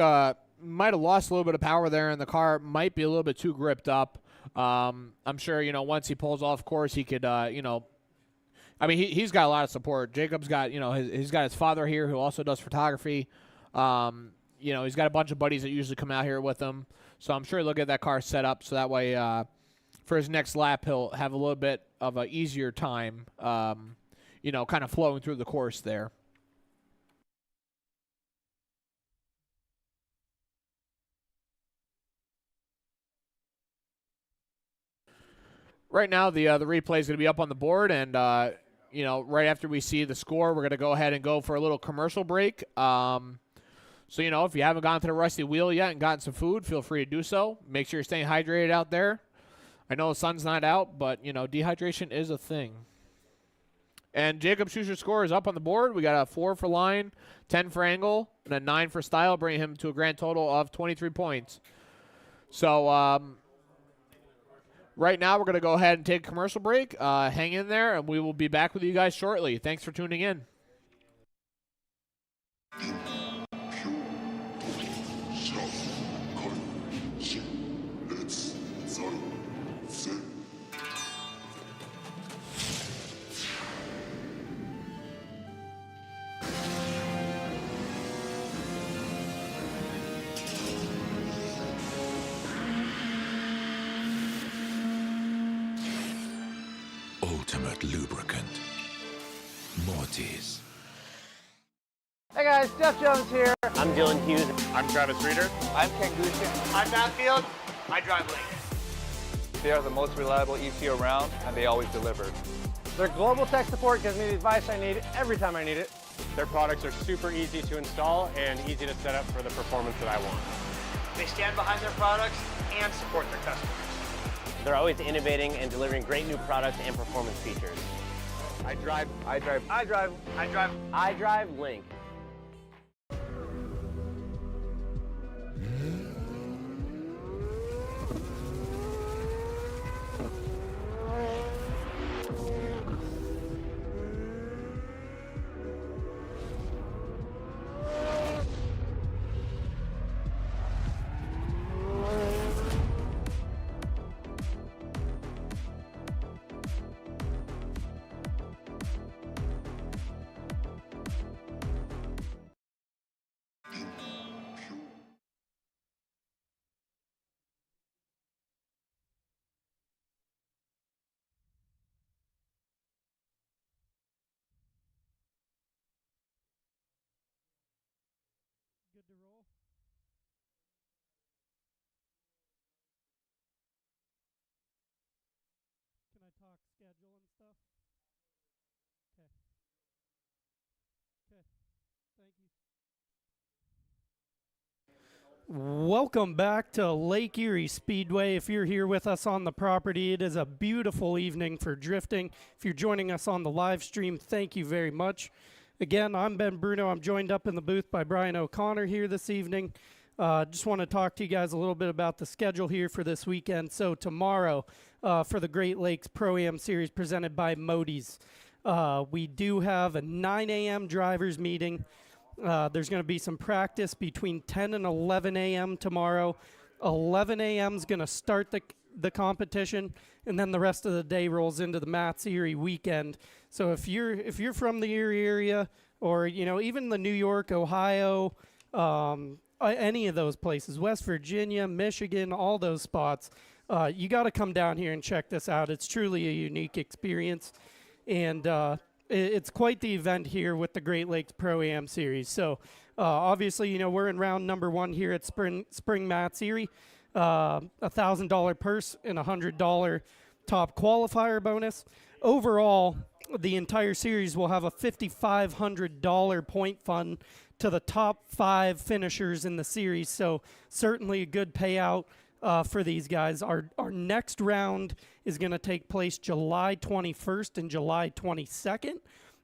might have lost a little bit of power there, and the car might be a little bit too gripped up. I'm sure, once he pulls off course, he could, he's got a lot of support. Jacob's got, he's got his father here who also does photography. He's got a bunch of buddies that usually come out here with him. So I'm sure he'll get that car set up so that way, for his next lap, he'll have a little bit of an easier time, you know, kind of flowing through the course there. Right now, the replay is going to be up on the board, and you know, right after we see the score, we're going to go ahead and go for a little commercial break. So, you know, if you haven't gone to the Rusty Wheel yet and gotten some food, feel free to do so. Make sure you're staying hydrated out there. I know the sun's not out, but, you know, dehydration is a thing. And Jacob Schuster's score is up on the board. We got a 4 for line, 10 for angle, and a 9 for style, bringing him to a grand total of 23 points. So, right now we're going to go ahead and take a commercial break. Hang in there, and we will be back with you guys shortly. Thanks for tuning in. Ultimate lubricant. Moty's. Hey guys, Jeff Jones here. I'm Dylan Hughes. I'm Travis Reeder. I'm Ken Gushin. I'm Matt Field. I drive Link. They are the most reliable ECU around, and they always deliver. Their global tech support gives me the advice I need every time I need it. Their products are super easy to install and easy to set up for the performance that I want. They stand behind their products and support their customers. They're always innovating and delivering great new products and performance features. I drive Link. Good to roll? Can I talk schedule and stuff? Okay. Okay. Thank you. Welcome back to Lake Erie Speedway. If you're here with us on the property, it is a beautiful evening for drifting. If you're joining us on the live stream, thank you very much. Again, I'm Ben Bruno. I'm joined up in the booth by Brian O'Connor here this evening. Just want to talk to you guys a little bit about the schedule here for this weekend. So tomorrow, for the Great Lakes Pro-Am Series presented by Moty's, we do have a 9 a.m. drivers meeting. There's going to be some practice between 10 and 11 a.m. tomorrow. 11 a.m. is going to start the competition, and then the rest of the day rolls into the Matt's Erie weekend. So if you're from the Erie area, or you know, even the New York, Ohio, any of those places, West Virginia, Michigan, all those spots, you got to come down here and check this out. It's truly a unique experience, and it's quite the event here with the Great Lakes Pro-Am Series. So obviously, you know, we're in round number 1 here at Spring Matt's Erie. $1,000 purse and $100 top qualifier bonus. Overall, the entire series will have a $5,500 point fund to the top 5 finishers in the series. So certainly a good payout for these guys. Our next round is going to take place July 21st and July 22nd.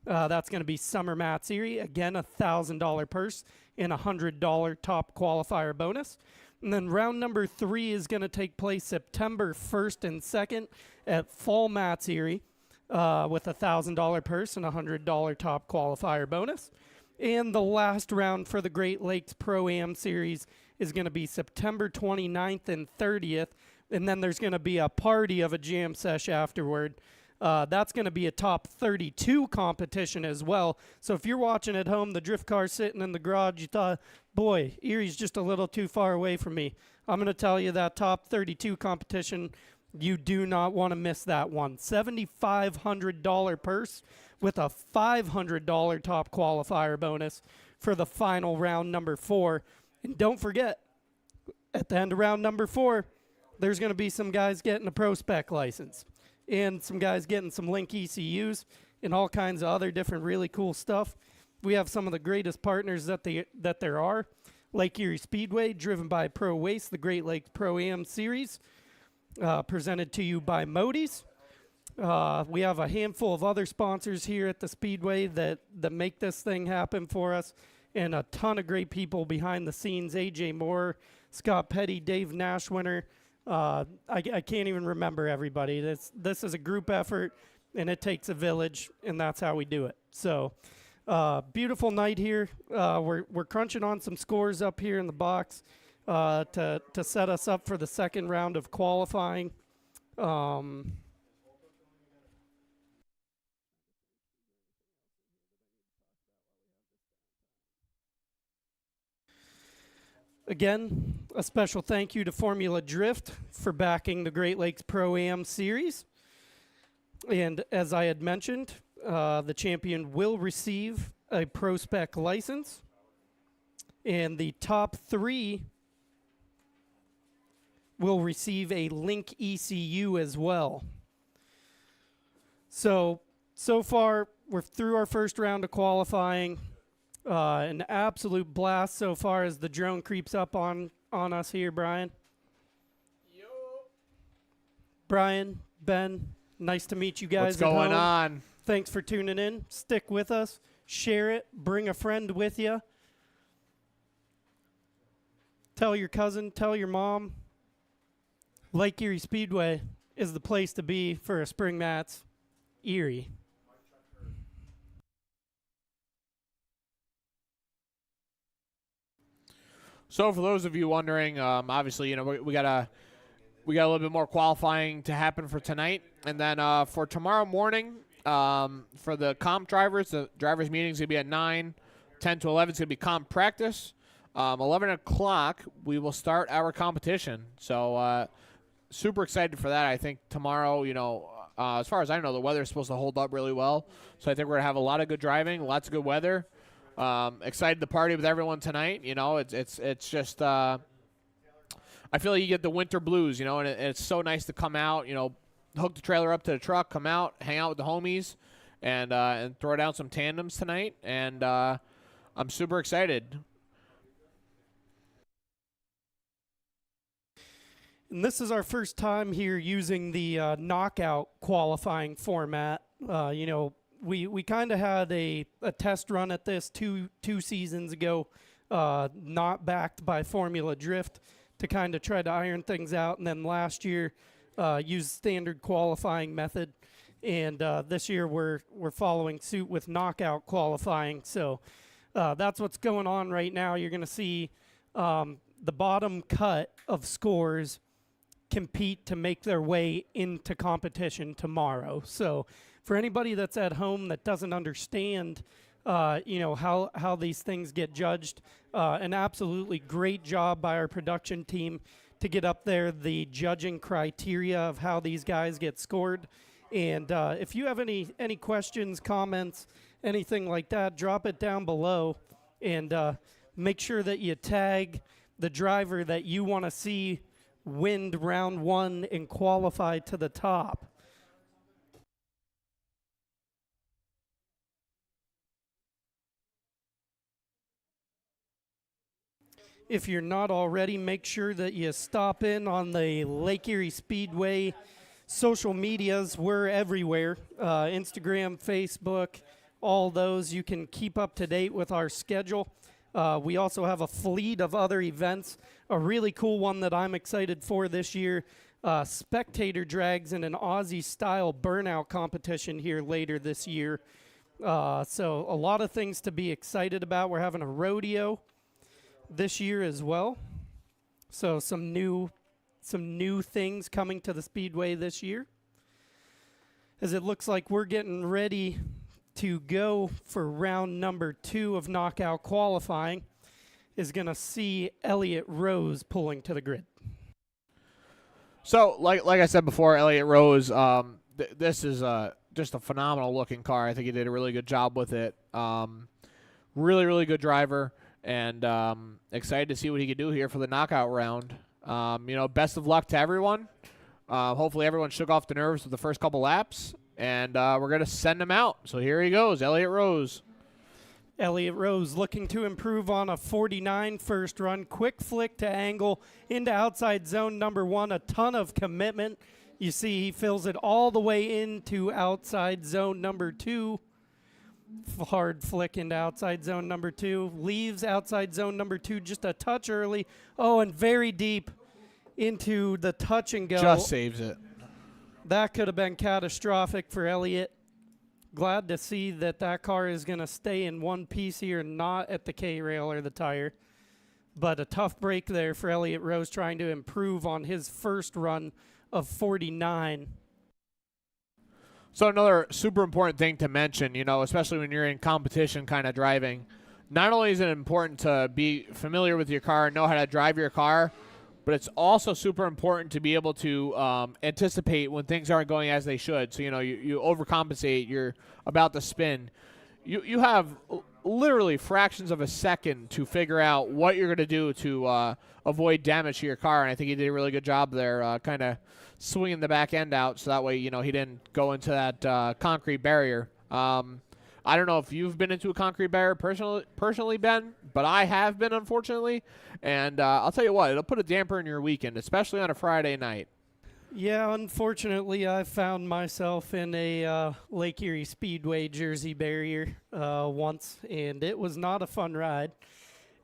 That's going to be Summer Matt's Erie. Again, $1,000 purse and $100 top qualifier bonus. And then round number 3 is going to take place September 1st and 2nd at Fall Matt's Erie with $1,000 purse and $100 top qualifier bonus. And the last round for the Great Lakes Pro-Am Series is going to be September 29th and 30th. And then there's going to be a party of a jam sesh afterward. That's going to be a top 32 competition as well. So if you're watching at home, the drift car sitting in the garage, you thought, boy, Erie's just a little too far away from me. I'm going to tell you that top 32 competition, You do not want to miss that one. $7,500 purse with a $500 top qualifier bonus for the final round number 4. And don't forget, at the end of round number 4, there's going to be some guys getting a Pro Spec license and some guys getting some Link ECUs and all kinds of other different really cool stuff. We have some of the greatest partners that there are. Lake Erie Speedway, driven by Pro Waste, the Great Lakes ProAm Series, presented to you by Moty's. We have a handful of other sponsors here at the Speedway that make this thing happen for us, and a ton of great people behind the scenes. AJ Moore, Scott Petty, Dave Nashwinter. I can't even remember everybody. This is a group effort, and it takes a village, and that's how we do it. So, beautiful night here. We're crunching on some scores up here in the box to set us up for the second round of qualifying. Again, a special thank you to Formula Drift for backing the Great Lakes Pro-Am Series. And as I had mentioned, the champion will receive a Pro Spec license. And the top 3 will receive a Link ECU as well. So far, we're through our first round of qualifying. An absolute blast so far as the drone creeps up on us here, Brian. Yo. Brian, Ben, nice to meet you guys. What's going on? Thanks for tuning in. Stick with us. Share it. Bring a friend with you. Tell your cousin. Tell your mom. Lake Erie Speedway is the place to be for a spring mats. Erie. So for those of you wondering, obviously, we got a little bit more qualifying to happen for tonight, and then for tomorrow morning, for the comp drivers, the drivers' meeting is going to be at 9, 10 to 11 is going to be comp practice. 11 o'clock, we will start our competition. So super excited for that. I think tomorrow, as far as I know, the weather is supposed to hold up really well. So I think we're going to have a lot of good driving, lots of good weather. Excited to party with everyone tonight. It's just I feel like you get the winter blues, and it's so nice to come out, hook the trailer up to the truck, come out, hang out with the homies, and throw down some tandems tonight. And I'm super excited. And this is our first time here using the knockout qualifying format. We kind of had a test run at this two seasons ago, not backed by Formula Drift, to kind of try to iron things out. And then last year, used standard qualifying method. And this year we're following suit with knockout qualifying. So that's what's going on right now. You're going to see the bottom cut of scores compete to make their way into competition tomorrow. So for anybody that's at home that doesn't understand, how these things get judged, an absolutely great job by our production team to get up there the judging criteria of how these guys get scored. And if you have any questions, comments, anything like that, drop it down below, and make sure that you tag the driver that you want to see win round 1 and qualify to the top. If you're not already, make sure that you stop in on the Lake Erie Speedway social medias. We're everywhere. Instagram, Facebook, all those. You can keep up to date with our schedule. We also have a fleet of other events. A really cool one that I'm excited for this year, spectator drags in an Aussie-style burnout competition here later this year. So a lot of things to be excited about. We're having a rodeo this year as well. So some new things coming to the Speedway this year. As it looks like we're getting ready to go for round number 2 of knockout qualifying, is going to see Elliott Rose pulling to the grid. So, like I said before, Elliott Rose, this is just a phenomenal looking car. I think he did a really good job with it. Really, really good driver, and excited to see what he can do here for the knockout round. Best of luck to everyone. Hopefully everyone shook off the nerves with the first couple laps, and we're going to send him out. So here he goes, Elliott Rose. Elliott Rose looking to improve on a 49 first run. Quick flick to angle into outside zone number 1. A ton of commitment. You see he fills it all the way into outside zone number 2. Hard flick into outside zone number 2. Leaves outside zone number 2 just a touch early. Oh, and very deep into the touch and go. Just saves it. That could have been catastrophic for Elliott. Glad to see that car is going to stay in one piece here, not at the K-rail or the tire. But a tough break there for Elliott Rose, trying to improve on his first run of 49. So another super important thing to mention, especially when you're in competition kind of driving, not only is it important to be familiar with your car and know how to drive your car, but it's also super important to be able to anticipate when things aren't going as they should. So, you overcompensate, you're about to spin. You have literally fractions of a second to figure out what you're going to do to avoid damage to your car, and I think he did a really good job there kind of swinging the back end out so that way, he didn't go into that concrete barrier. I don't know if you've been into a concrete barrier personally, Ben, but I have been, unfortunately. And I'll tell you what, it'll put a damper in your weekend, especially on a Friday night. Yeah, unfortunately, I found myself in a Lake Erie Speedway Jersey barrier once, and it was not a fun ride.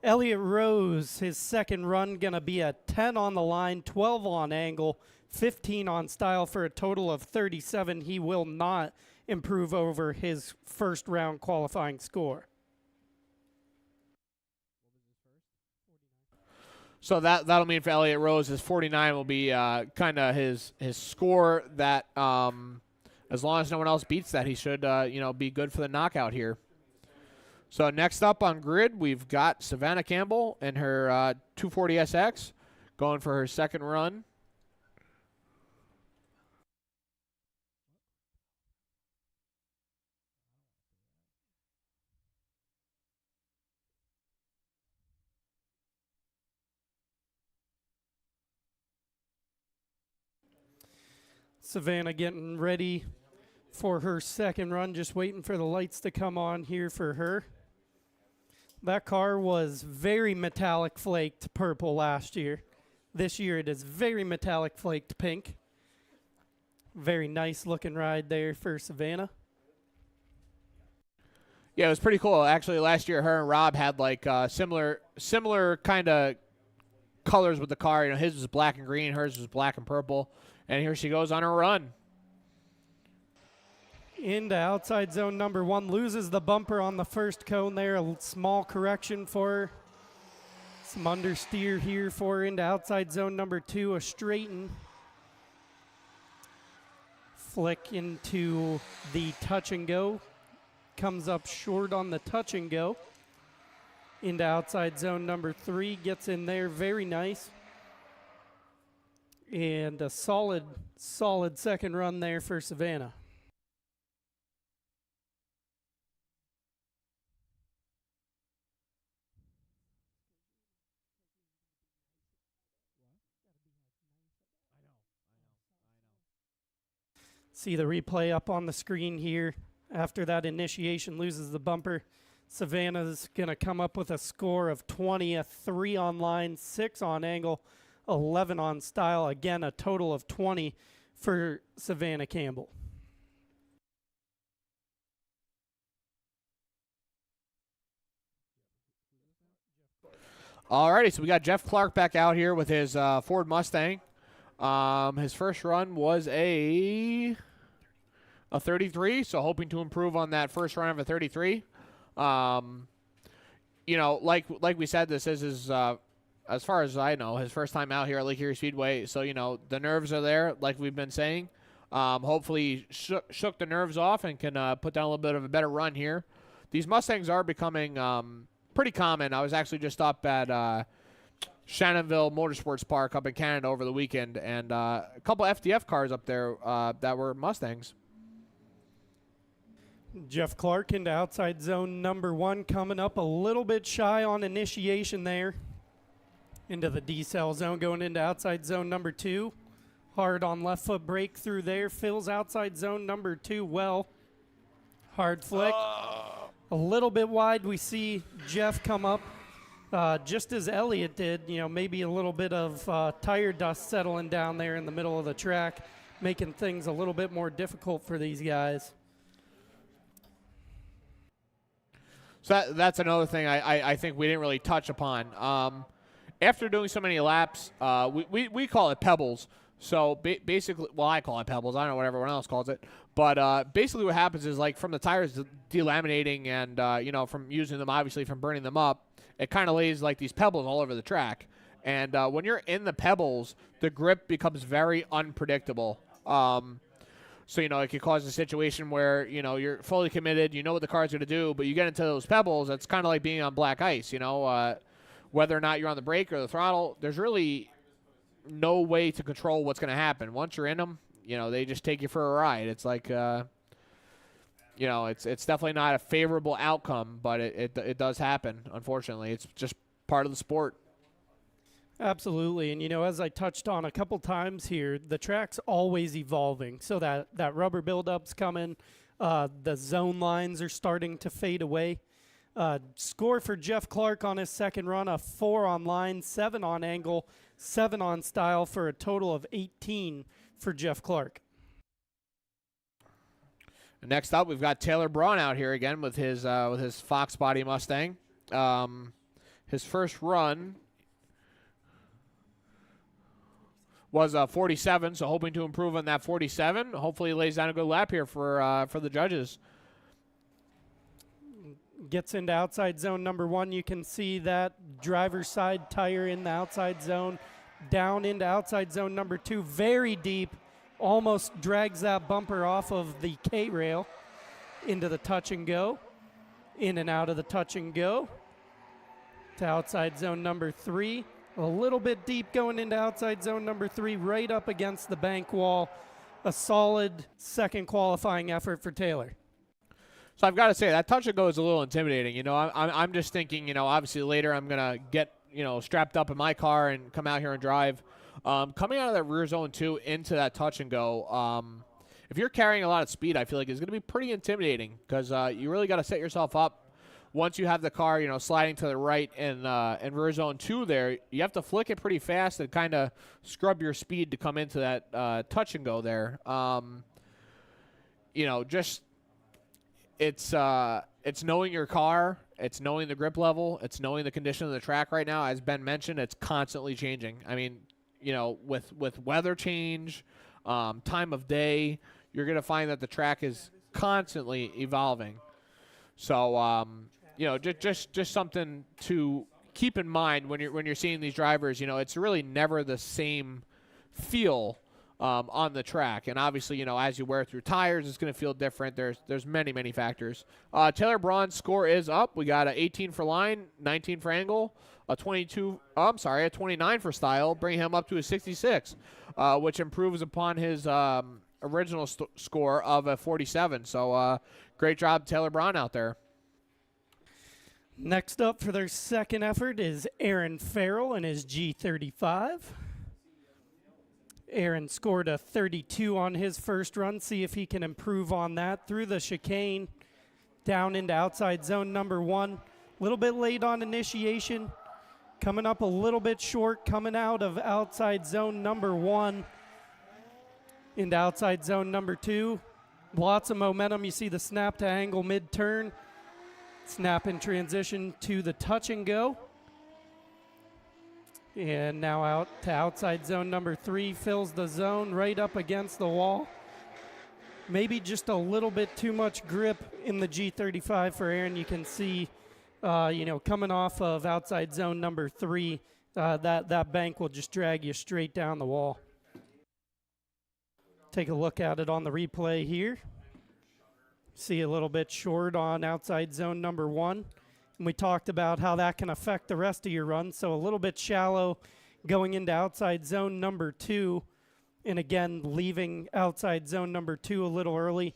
Elliott Rose, his second run, going to be a 10 on the line, 12 on angle, 15 on style for a total of 37. He will not improve over his first round qualifying score. So that'll mean for Elliott Rose, his 49 will be kind of his score that as long as no one else beats that, he should be good for the knockout here. So next up on grid, we've got Savannah Campbell and her 240SX going for her second run. Savannah getting ready for her second run, just waiting for the lights to come on here for her. That car was very metallic flaked purple last year. This year it is very metallic flaked pink. Very nice looking ride there for Savannah. Yeah, it was pretty cool. Actually, last year her and Rob had like similar kind of colors with the car. His was black and green, hers was black and purple. And here she goes on her run. Into outside zone number 1, loses the bumper on the first cone there. A small correction for her. Some understeer here for her into outside zone number 2, a straighten. Flick into the touch and go. Comes up short on the touch and go. Into outside zone number 3, gets in there, very nice. And a solid second run there for Savannah. See the replay up on the screen here. After that initiation, loses the bumper. Savannah's going to come up with a score of 20, a 3 on line, 6 on angle, 11 on style. Again, a total of 20 for Savannah Campbell. Alrighty, so we got Jeff Clark back out here with his Ford Mustang. His first run was a 33, so hoping to improve on that first run of a 33. Like we said, this is his, as far as I know, his first time out here at Lake Erie Speedway. So, the nerves are there, like we've been saying. Hopefully shook the nerves off and can put down a little bit of a better run here. These Mustangs are becoming pretty common. I was actually just up at Shannonville Motorsports Park up in Canada over the weekend, and a couple FDF cars up there that were Mustangs. Jeff Clark into outside zone number 1, coming up a little bit shy on initiation there. Into the decel zone, going into outside zone number 2. Hard on left foot brake through there. Fills outside zone number 2 well. Hard flick. A little bit wide. We see Jeff come up just as Elliott did. You know, maybe a little bit of tire dust settling down there in the middle of the track, making things a little bit more difficult for these guys. So that's another thing I think we didn't really touch upon. After doing so many laps, we call it pebbles. So basically, well, I call it pebbles. I don't know what everyone else calls it. But basically what happens is, like, from the tires delaminating and, you know, from using them, obviously from burning them up, it kind of lays like these pebbles all over the track. And when you're in the pebbles, the grip becomes very unpredictable. So, you know, it could cause a situation where, you know, you're fully committed, you know what the car's going to do, but you get into those pebbles, it's kind of like being on black ice, you know. Whether or not you're on the brake or the throttle, there's really no way to control what's going to happen. Once you're in them, you know, they just take you for a ride. It's like, you know, it's definitely not a favorable outcome, but it does happen, unfortunately. It's just part of the sport. Absolutely. And, you know, as I touched on a couple times here, the track's always evolving. So that rubber buildup's coming. The zone lines are starting to fade away. Score for Jeff Clark on his second run, a 4 on line, 7 on angle, 7 on style, for a total of 18 for Jeff Clark. Next up, we've got Taylor Braun out here again with his Fox Body Mustang. His first run was 47, so hoping to improve on that 47. Hopefully he lays down a good lap here for the judges. Gets into outside zone number 1. You can see that driver's side tire in the outside zone. Down into outside zone number 2, very deep. Almost drags that bumper off of the K-rail into the touch and go. In and out of the touch and go. To outside zone number 3. A little bit deep going into outside zone number 3, right up against the bank wall. A solid second qualifying effort for Taylor. So I've got to say, that touch and go is a little intimidating. You know, I'm just thinking, you know, obviously later I'm going to get, you know, strapped up in my car and come out here and drive. Coming out of that rear zone 2 into that touch and go, if you're carrying a lot of speed, I feel like it's going to be pretty intimidating, because you really got to set yourself up. Once you have the car, you know, sliding to the right and rear zone 2 there, you have to flick it pretty fast and kind of scrub your speed to come into that touch and go there. You know, just it's knowing your car, it's knowing the grip level, it's knowing the condition of the track right now. As Ben mentioned, it's constantly changing. I mean, you know, with weather change, time of day, you're going to find that the track is constantly evolving. So, you know, just something to keep in mind when you're seeing these drivers. You know, it's really never the same feel on the track, and obviously, you know, as you wear through tires, it's going to feel different. There's many factors. Taylor Braun's score is up. We got a 18 for line, 19 for angle, a 29 for style, bringing him up to a 66, which improves upon his original score of a 47. So, great job, Taylor Braun, out there. Next up for their second effort is Aaron Farrell and his G35. Aaron scored a 32 on his first run. See if he can improve on that through the chicane, down into outside zone number 1. A little bit late on initiation, coming up a little bit short, coming out of outside zone number 1 into outside zone number 2. Lots of momentum. You see the snap to angle mid-turn. Snap in transition to the touch and go. And now out to outside zone number 3. Fills the zone right up against the wall. Maybe just a little bit too much grip in the G35 for Aaron. You can see, you know, coming off of outside zone number 3, that bank will just drag you straight down the wall. Take a look at it on the replay here. See a little bit short on outside zone number 1. And we talked about how that can affect the rest of your run. So a little bit shallow going into outside zone number 2. And again, leaving outside zone number 2 a little early.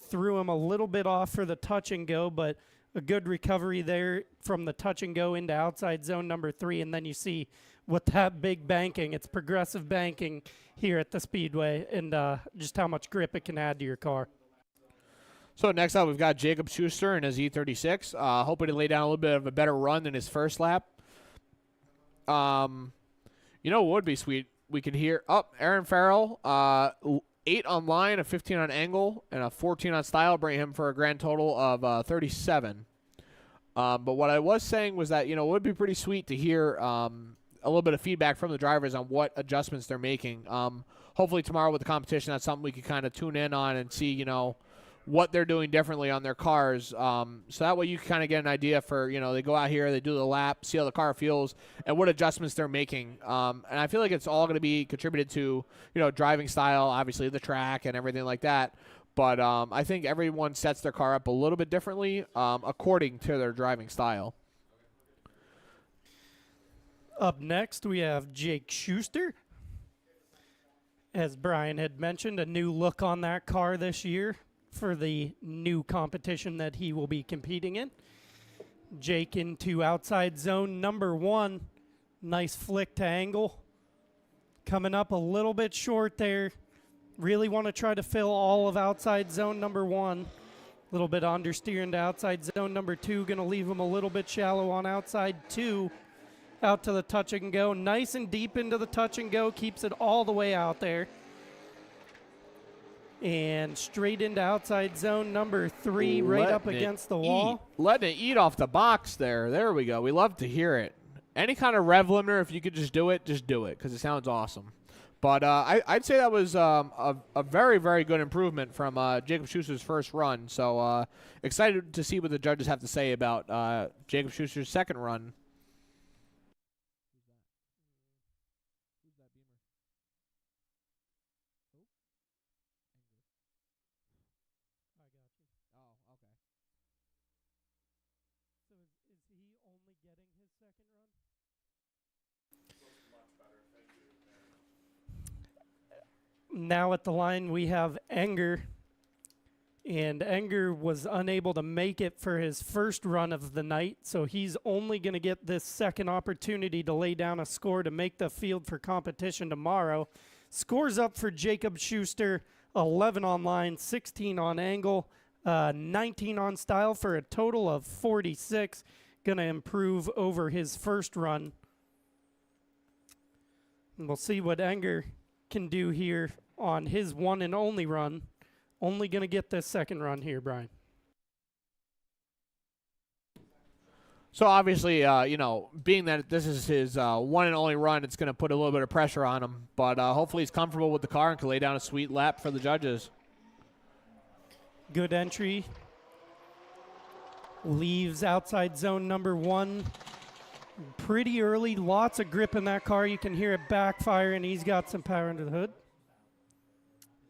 Threw him a little bit off for the touch and go, but a good recovery there from the touch and go into outside zone number 3. And then you see with that big banking, it's progressive banking here at the Speedway, and just how much grip it can add to your car. So next up, we've got Jacob Schuster in his E36, hoping to lay down a little bit of a better run than his first lap. You know what would be sweet? We could hear, Aaron Farrell, 8 on line, a 15 on angle, and a 14 on style, bring him for a grand total of 37. But what I was saying was that, you know, it would be pretty sweet to hear a little bit of feedback from the drivers on what adjustments they're making. Hopefully tomorrow with the competition, that's something we can kind of tune in on and see, you know, what they're doing differently on their cars. So that way you can kind of get an idea for, you know, they go out here, they do the lap, see how the car feels, and what adjustments they're making. And I feel like it's all going to be contributed to, you know, driving style, obviously the track and everything like that. But I think everyone sets their car up a little bit differently according to their driving style. Up next, we have Jake Schuster. As Brian had mentioned, a new look on that car this year for the new competition that he will be competing in. Jake into outside zone number 1. Nice flick to angle. Coming up a little bit short there. Really want to try to fill all of outside zone number 1. A little bit understeer into outside zone number 2. Going to leave him a little bit shallow on outside 2. Out to the touch and go. Nice and deep into the touch and go. Keeps it all the way out there. And straight into outside zone number 3, right up against the wall. Letting it eat off the box there. There we go. We love to hear it. Any kind of rev limiter, if you could just do it, because it sounds awesome. But I'd say that was a very, very good improvement from Jacob Schuster's first run. So excited to see what the judges have to say about Jacob Schuster's second run. Now at the line we have Enger, and Enger was unable to make it for his first run of the night, so he's only going to get this second opportunity to lay down a score to make the field for competition tomorrow. Scores up for Jacob Schuster, 11 on line, 16 on angle, 19 on style for a total of 46. Going to improve over his first run. And we'll see what Enger can do here on his one and only run. Only going to get this second run here, Brian. So obviously, you know, being that this is his one and only run, it's going to put a little bit of pressure on him. But hopefully he's comfortable with the car and can lay down a sweet lap for the judges. Good entry. Leaves outside zone number 1 pretty early. Lots of grip in that car. You can hear it backfire, and he's got some power under the hood.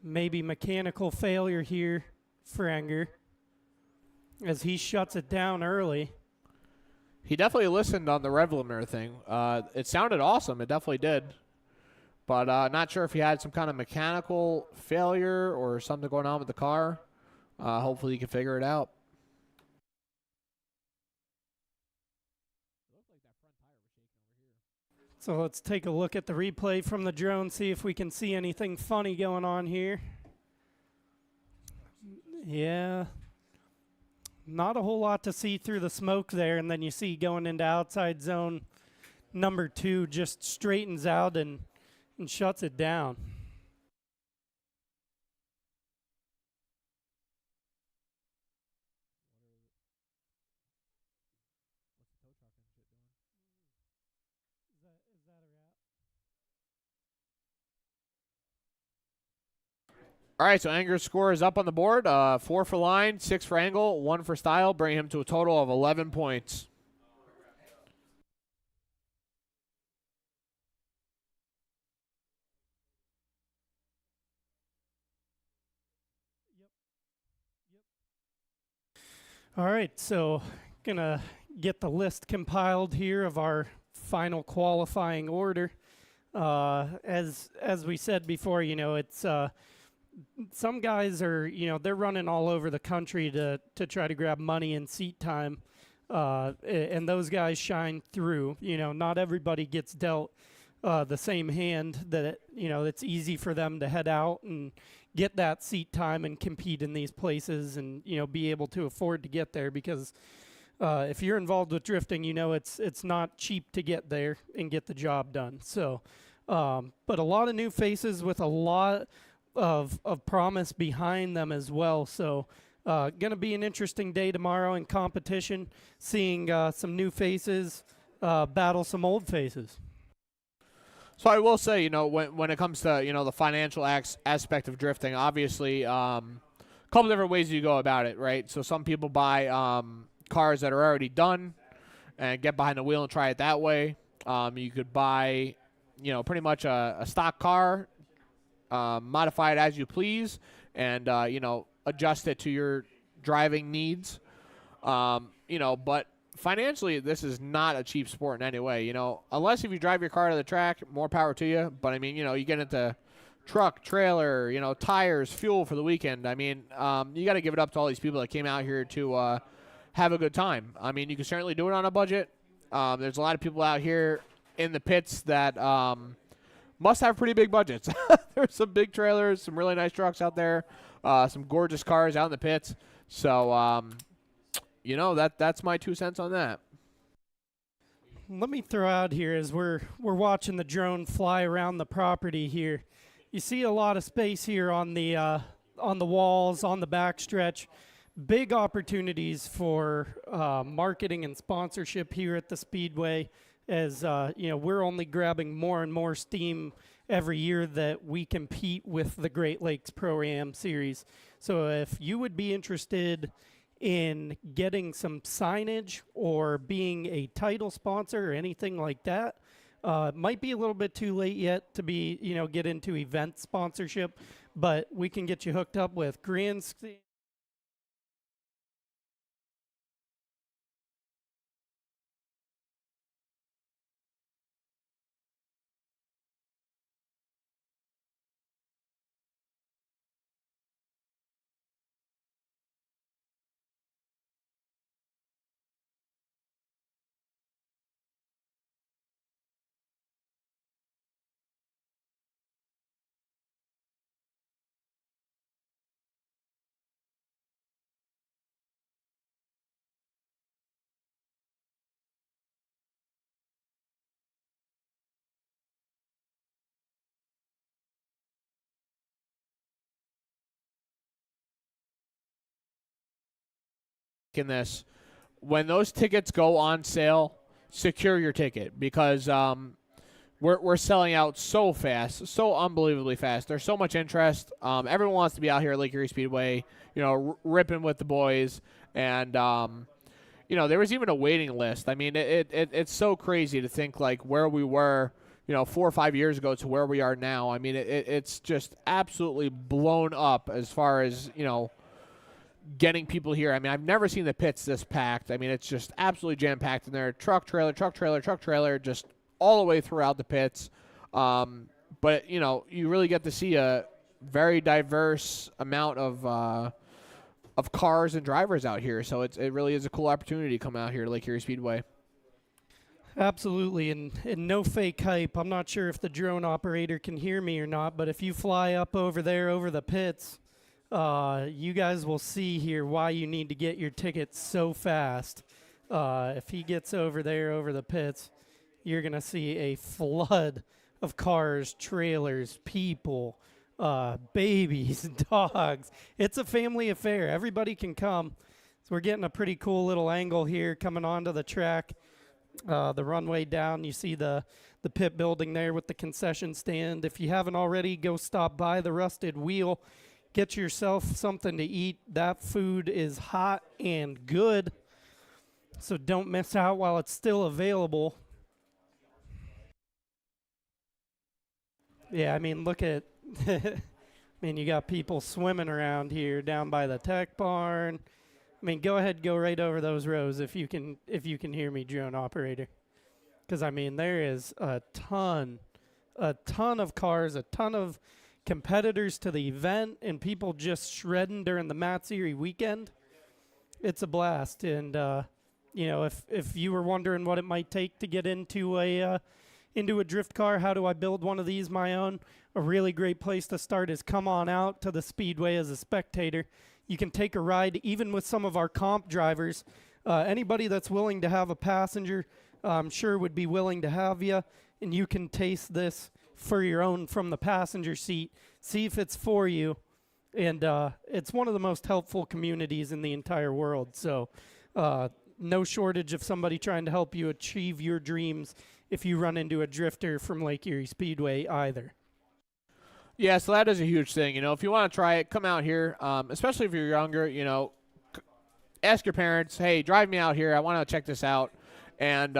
Maybe mechanical failure here for Enger as he shuts it down early. He definitely listened on the rev limiter thing. It sounded awesome. It definitely did. But not sure if he had some kind of mechanical failure or something going on with the car. Hopefully he can figure it out. So let's take a look at the replay from the drone, see if we can see anything funny going on here. Yeah. Not a whole lot to see through the smoke there, and then you see going into outside zone number 2 just straightens out and shuts it down. All right, so Enger's score is up on the board. 4 for line, 6 for angle, 1 for style, bringing him to a total of 11 points. All right, so gonna get the list compiled here of our final qualifying order. As we said before, you know, it's some guys are, you know, they're running all over the country to try to grab money and seat time, and those guys shine through. You know, not everybody gets dealt the same hand that, you know, it's easy for them to head out and get that seat time and compete in these places and, you know, be able to afford to get there, because if you're involved with drifting, you know, it's not cheap to get there and get the job done. So, but a lot of new faces with a lot of promise behind them as well. So going to be an interesting day tomorrow in competition, seeing some new faces battle some old faces. So I will say, you know, when it comes to, you know, the financial aspect of drifting, obviously, a couple different ways you go about it, right? So some people buy cars that are already done and get behind the wheel and try it that way. You could buy, you know, pretty much a stock car, modify it as you please, and, you know, adjust it to your driving needs. You know, but financially, this is not a cheap sport in any way, you know, unless if you drive your car to the track, more power to you. But I mean, you know, you get into truck, trailer, you know, tires, fuel for the weekend. I mean, you got to give it up to all these people that came out here to have a good time. I mean, you can certainly do it on a budget. There's a lot of people out here in the pits that must have pretty big budgets. There's some big trailers, some really nice trucks out there, some gorgeous cars out in the pits. So, you know, that's my 2 cents on that. Let me throw out here, as we're watching the drone fly around the property here, you see a lot of space here on the walls, on the backstretch. Big opportunities for marketing and sponsorship here at the Speedway, as you know, we're only grabbing more and more steam every year that we compete with the Great Lakes Pro-Am series. So if you would be interested in getting some signage or being a title sponsor or anything like that, it might be a little bit too late yet to be, you know, get into event sponsorship, but we can get you hooked up with grandstand. In this, when those tickets go on sale, secure your ticket, because we're selling out so fast, so unbelievably fast. There's so much interest. Everyone wants to be out here at Lake Erie Speedway, you know, ripping with the boys, and you know, there was even a waiting list. I mean, it's so crazy to think like where we were, you know, 4 or 5 years ago to where we are now. I mean, it's just absolutely blown up as far as, you know, getting people here. I mean, I've never seen the pits this packed. I mean, it's just absolutely jam-packed in there. Truck, trailer, just all the way throughout the pits. But, you know, you really get to see a very diverse amount of cars and drivers out here. So it really is a cool opportunity to come out here to Lake Erie Speedway. Absolutely, and no fake hype. I'm not sure if the drone operator can hear me or not, but if you fly up over there over the pits, you guys will see here why you need to get your tickets so fast. If he gets over there over the pits, you're going to see a flood of cars, trailers, people, babies, dogs. It's a family affair. Everybody can come. So we're getting a pretty cool little angle here coming onto the track. The runway down, you see the pit building there with the concession stand. If you haven't already, go stop by the Rusted Wheel. Get yourself something to eat. That food is hot and good, so don't miss out while it's still available. Yeah, I mean, look at, I mean, you got people swimming around here down by the tech barn. I mean, go ahead, go right over those rows if you can hear me, drone operator. Because I mean, there is a ton of cars, a ton of competitors to the event, and people just shredding during the Moty Erie weekend. It's a blast, and you know, if you were wondering what it might take to get into a drift car, how do I build one of these my own? A really great place to start is come on out to the Speedway as a spectator. You can take a ride even with some of our comp drivers. Anybody that's willing to have a passenger, I'm sure would be willing to have you, and you can taste this for your own from the passenger seat. See if it's for you, and it's one of the most helpful communities in the entire world. So no shortage of somebody trying to help you achieve your dreams if you run into a drifter from Lake Erie Speedway either. Yeah, so that is a huge thing. You know, if you want to try it, come out here, especially if you're younger, you know, ask your parents, hey, drive me out here. I want to check this out. And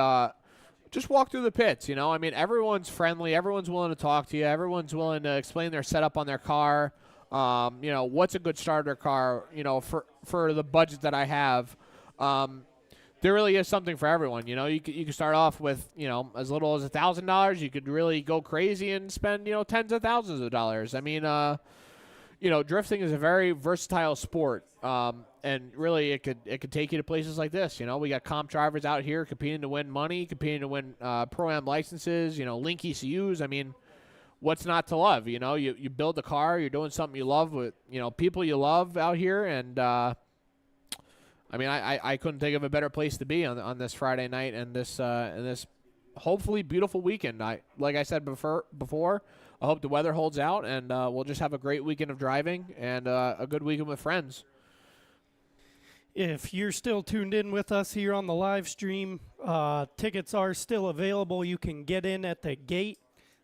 just walk through the pits, you know. I mean, everyone's friendly. Everyone's willing to talk to you. Everyone's willing to explain their setup on their car. You know, what's a good starter car, you know, for the budget that I have. There really is something for everyone. You know, you can start off with, you know, as little as $1,000. You could really go crazy and spend, you know, tens of thousands of dollars. I mean, you know, drifting is a very versatile sport, and really it could take you to places like this. You know, we got comp drivers out here competing to win money, competing to win Pro-Am licenses. You know, Link ECUs. I mean, what's not to love? You know, you build a car, you're doing something you love with, you know, people you love out here, and I mean, I couldn't think of a better place to be on this Friday night and this hopefully beautiful weekend. Like I said before, I hope the weather holds out, and we'll just have a great weekend of driving and a good weekend with friends. If you're still tuned in with us here on the live stream, tickets are still available. You can get in at the gate.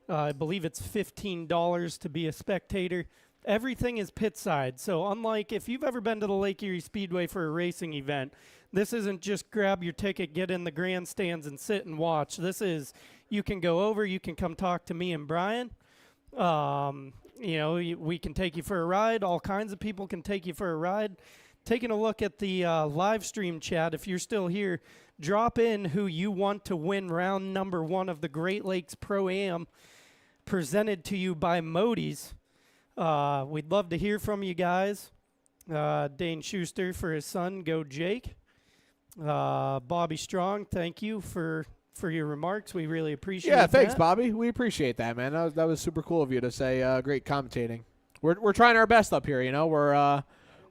I believe it's $15 to be a spectator. Everything is pit side. So unlike if you've ever been to the Lake Erie Speedway for a racing event, this isn't just grab your ticket, get in the grandstands, and sit and watch. This is, you can go over, you can come talk to me and Brian. You know, we can take you for a ride. All kinds of people can take you for a ride. Taking a look at the live stream chat, if you're still here, drop in who you want to win round number 1 of the Great Lakes Pro-Am presented to you by Moty's. We'd love to hear from you guys. Dane Schuster for his son, go Jake. Bobby Strong, thank you for your remarks. We really appreciate it. Yeah, thanks, Bobby. We appreciate that, man. That was super cool of you to say. Great commentating. We're trying our best up here. You know,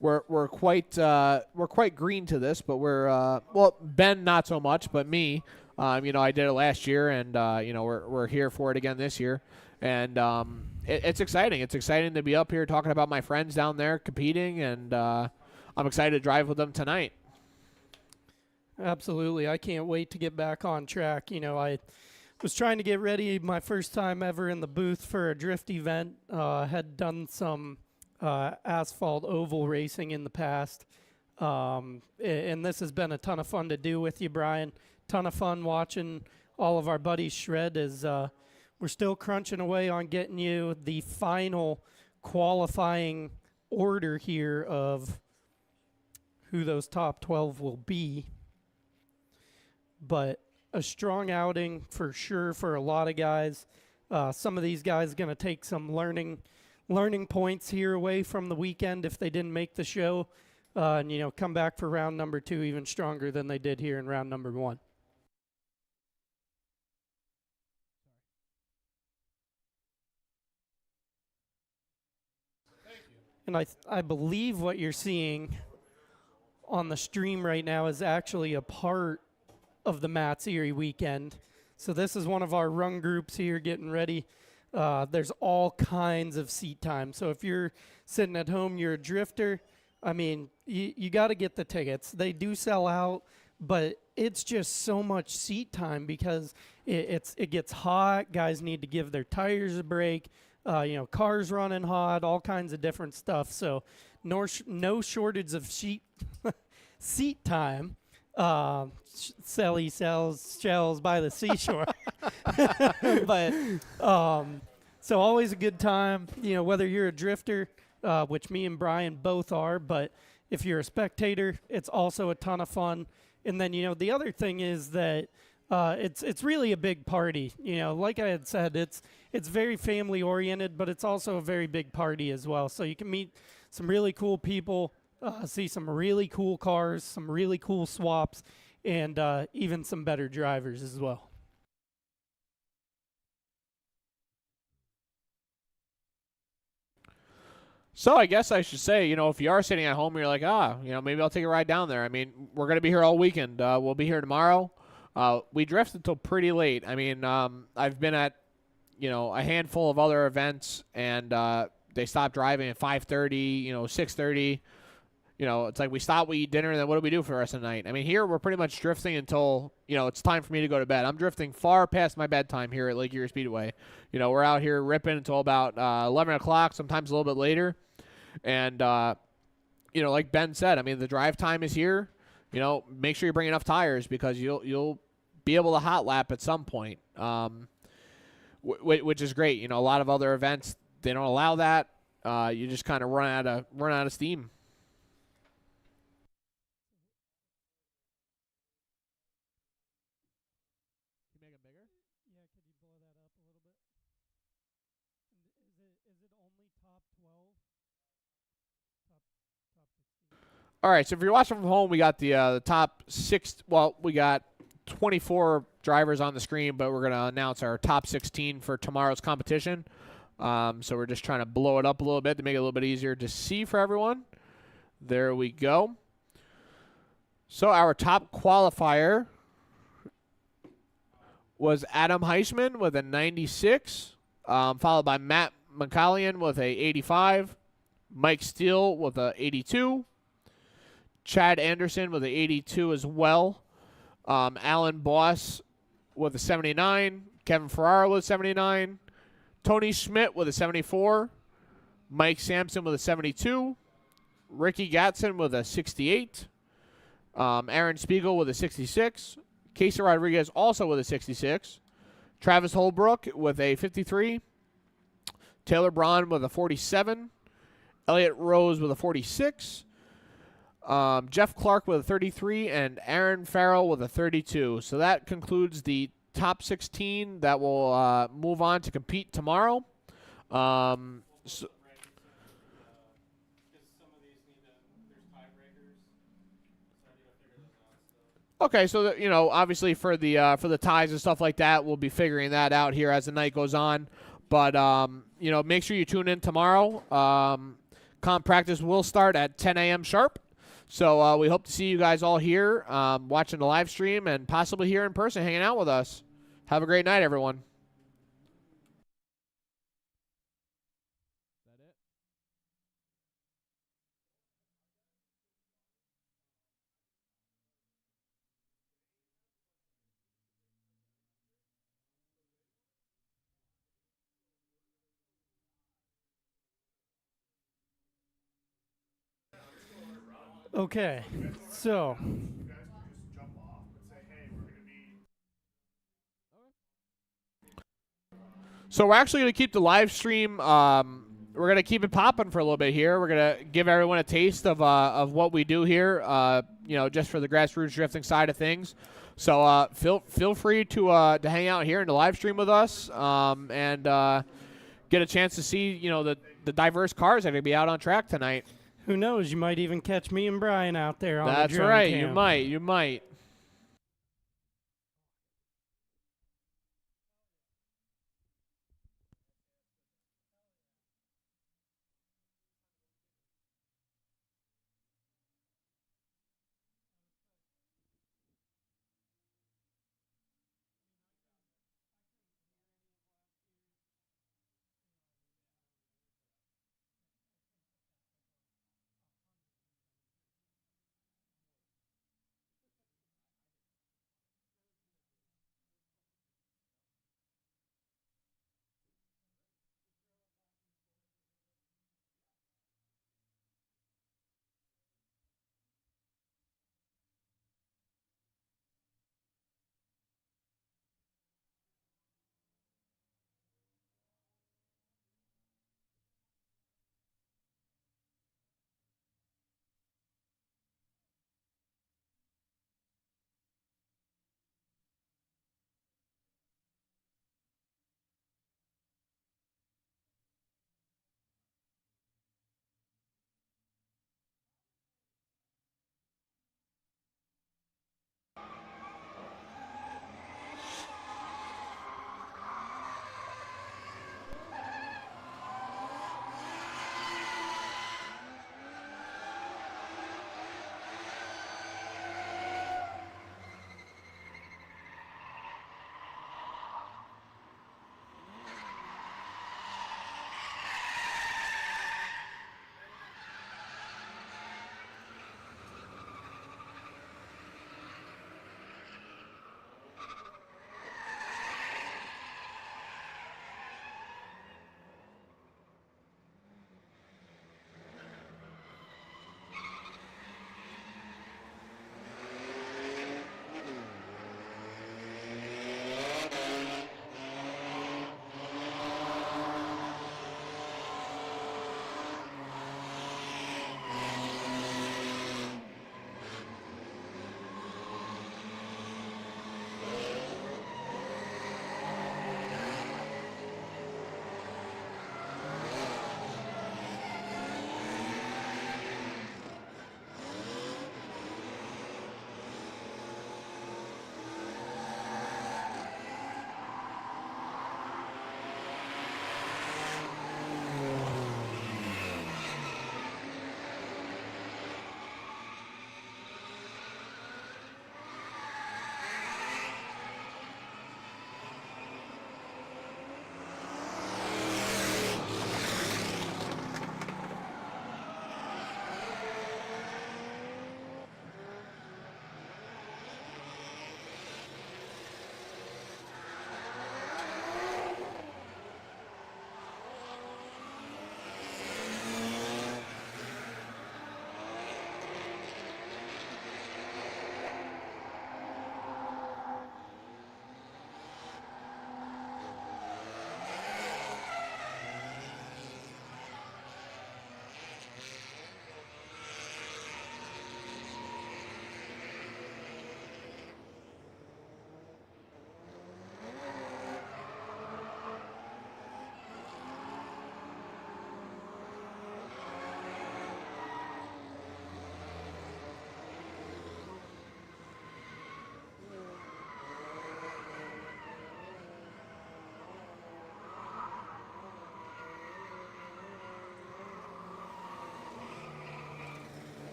we're quite green to this, but well, Ben not so much, but me. You know, I did it last year, and you know, we're here for it again this year, and it's exciting. It's exciting to be up here talking about my friends down there competing, and I'm excited to drive with them tonight. Absolutely. I can't wait to get back on track. You know, I was trying to get ready my first time ever in the booth for a drift event. Had done some asphalt oval racing in the past. And this has been a ton of fun to do with you, Brian. Ton of fun watching all of our buddies shred as we're still crunching away on getting you the final qualifying order here of who those top 12 will be. But a strong outing for sure for a lot of guys. Some of these guys going to take some learning points here away from the weekend if they didn't make the show, and you know, come back for round number 2 even stronger than they did here in round number 1. And I believe what you're seeing on the stream right now is actually a part of the Moty Erie weekend. So this is one of our run groups here getting ready. There's all kinds of seat time. So if you're sitting at home, you're a drifter, I mean, you got to get the tickets. They do sell out, but it's just so much seat time because it gets hot. Guys need to give their tires a break. You know, cars running hot, all kinds of different stuff. So no shortage of seat time. Sally sells shells by the seashore. But so always a good time, you know, whether you're a drifter, which me and Brian both are, but if you're a spectator, it's also a ton of fun. And then, the other thing is that it's really a big party. Like I had said, it's very family oriented, but it's also a very big party as well. So you can meet some really cool people, see some really cool cars, some really cool swaps, and even some better drivers as well. So I guess I should say, if you are sitting at home, you're like, maybe I'll take a ride down there. I mean, we're going to be here all weekend. We'll be here tomorrow. We drift until pretty late. I mean, I've been at, a handful of other events, and they stop driving at 5:30, 6:30. It's like we stop, we eat dinner, and then what do we do for the rest of the night? I mean, here we're pretty much drifting until, it's time for me to go to bed. I'm drifting far past my bedtime here at Lake Erie Speedway. We're out here ripping until about 11 o'clock, sometimes a little bit later. And, like Ben said, I mean, the drive time is here. Make sure you bring enough tires because you'll be able to hot lap at some point, which is great. A lot of other events, they don't allow that. You just kind of run out of steam. Yeah, could you blow that up a little bit? Is it only top 12? Top 16? All right, so if you're watching from home, we got the top 6. Well, we got 24 drivers on the screen, but we're going to announce our top 16 for tomorrow's competition. So we're just trying to blow it up a little bit to make it a little bit easier to see for everyone. There we go. So our top qualifier was Adam Heisman with a 96, followed by Matt McCallion with a 85, Mike Steele with a 82, Chad Anderson with a 82 as well, Alan Boss with a 79, Kevin Ferrara with a 79, Tony Schmidt with a 74, Mike Sampson with a 72, Ricky Gatson with a 68, Aaron Spiegel with a 66, Casey Rodriguez also with a 66, Travis Holbrook with a 53, Taylor Braun with a 47, Elliott Rose with a 46, Jeff Clark with a 33, and Aaron Farrell with a 32. So that concludes the top 16 that will move on to compete tomorrow. Okay, so obviously for the ties and stuff like that, we'll be figuring that out here as the night goes on. But make sure you tune in tomorrow. Comp practice will start at 10 a.m. sharp. So we hope to see you guys all here watching the live stream and possibly here in person hanging out with us. Have a great night, everyone. Okay, so So we're actually going to keep the live stream. We're going to keep it popping for a little bit here. We're going to give everyone a taste of what we do here. Just for the grassroots drifting side of things. So feel free to hang out here in the live stream with us and get a chance to see the diverse cars that are going to be out on track tonight. who knows? You might even catch me and Brian out there on the That's drone right. cam. You might.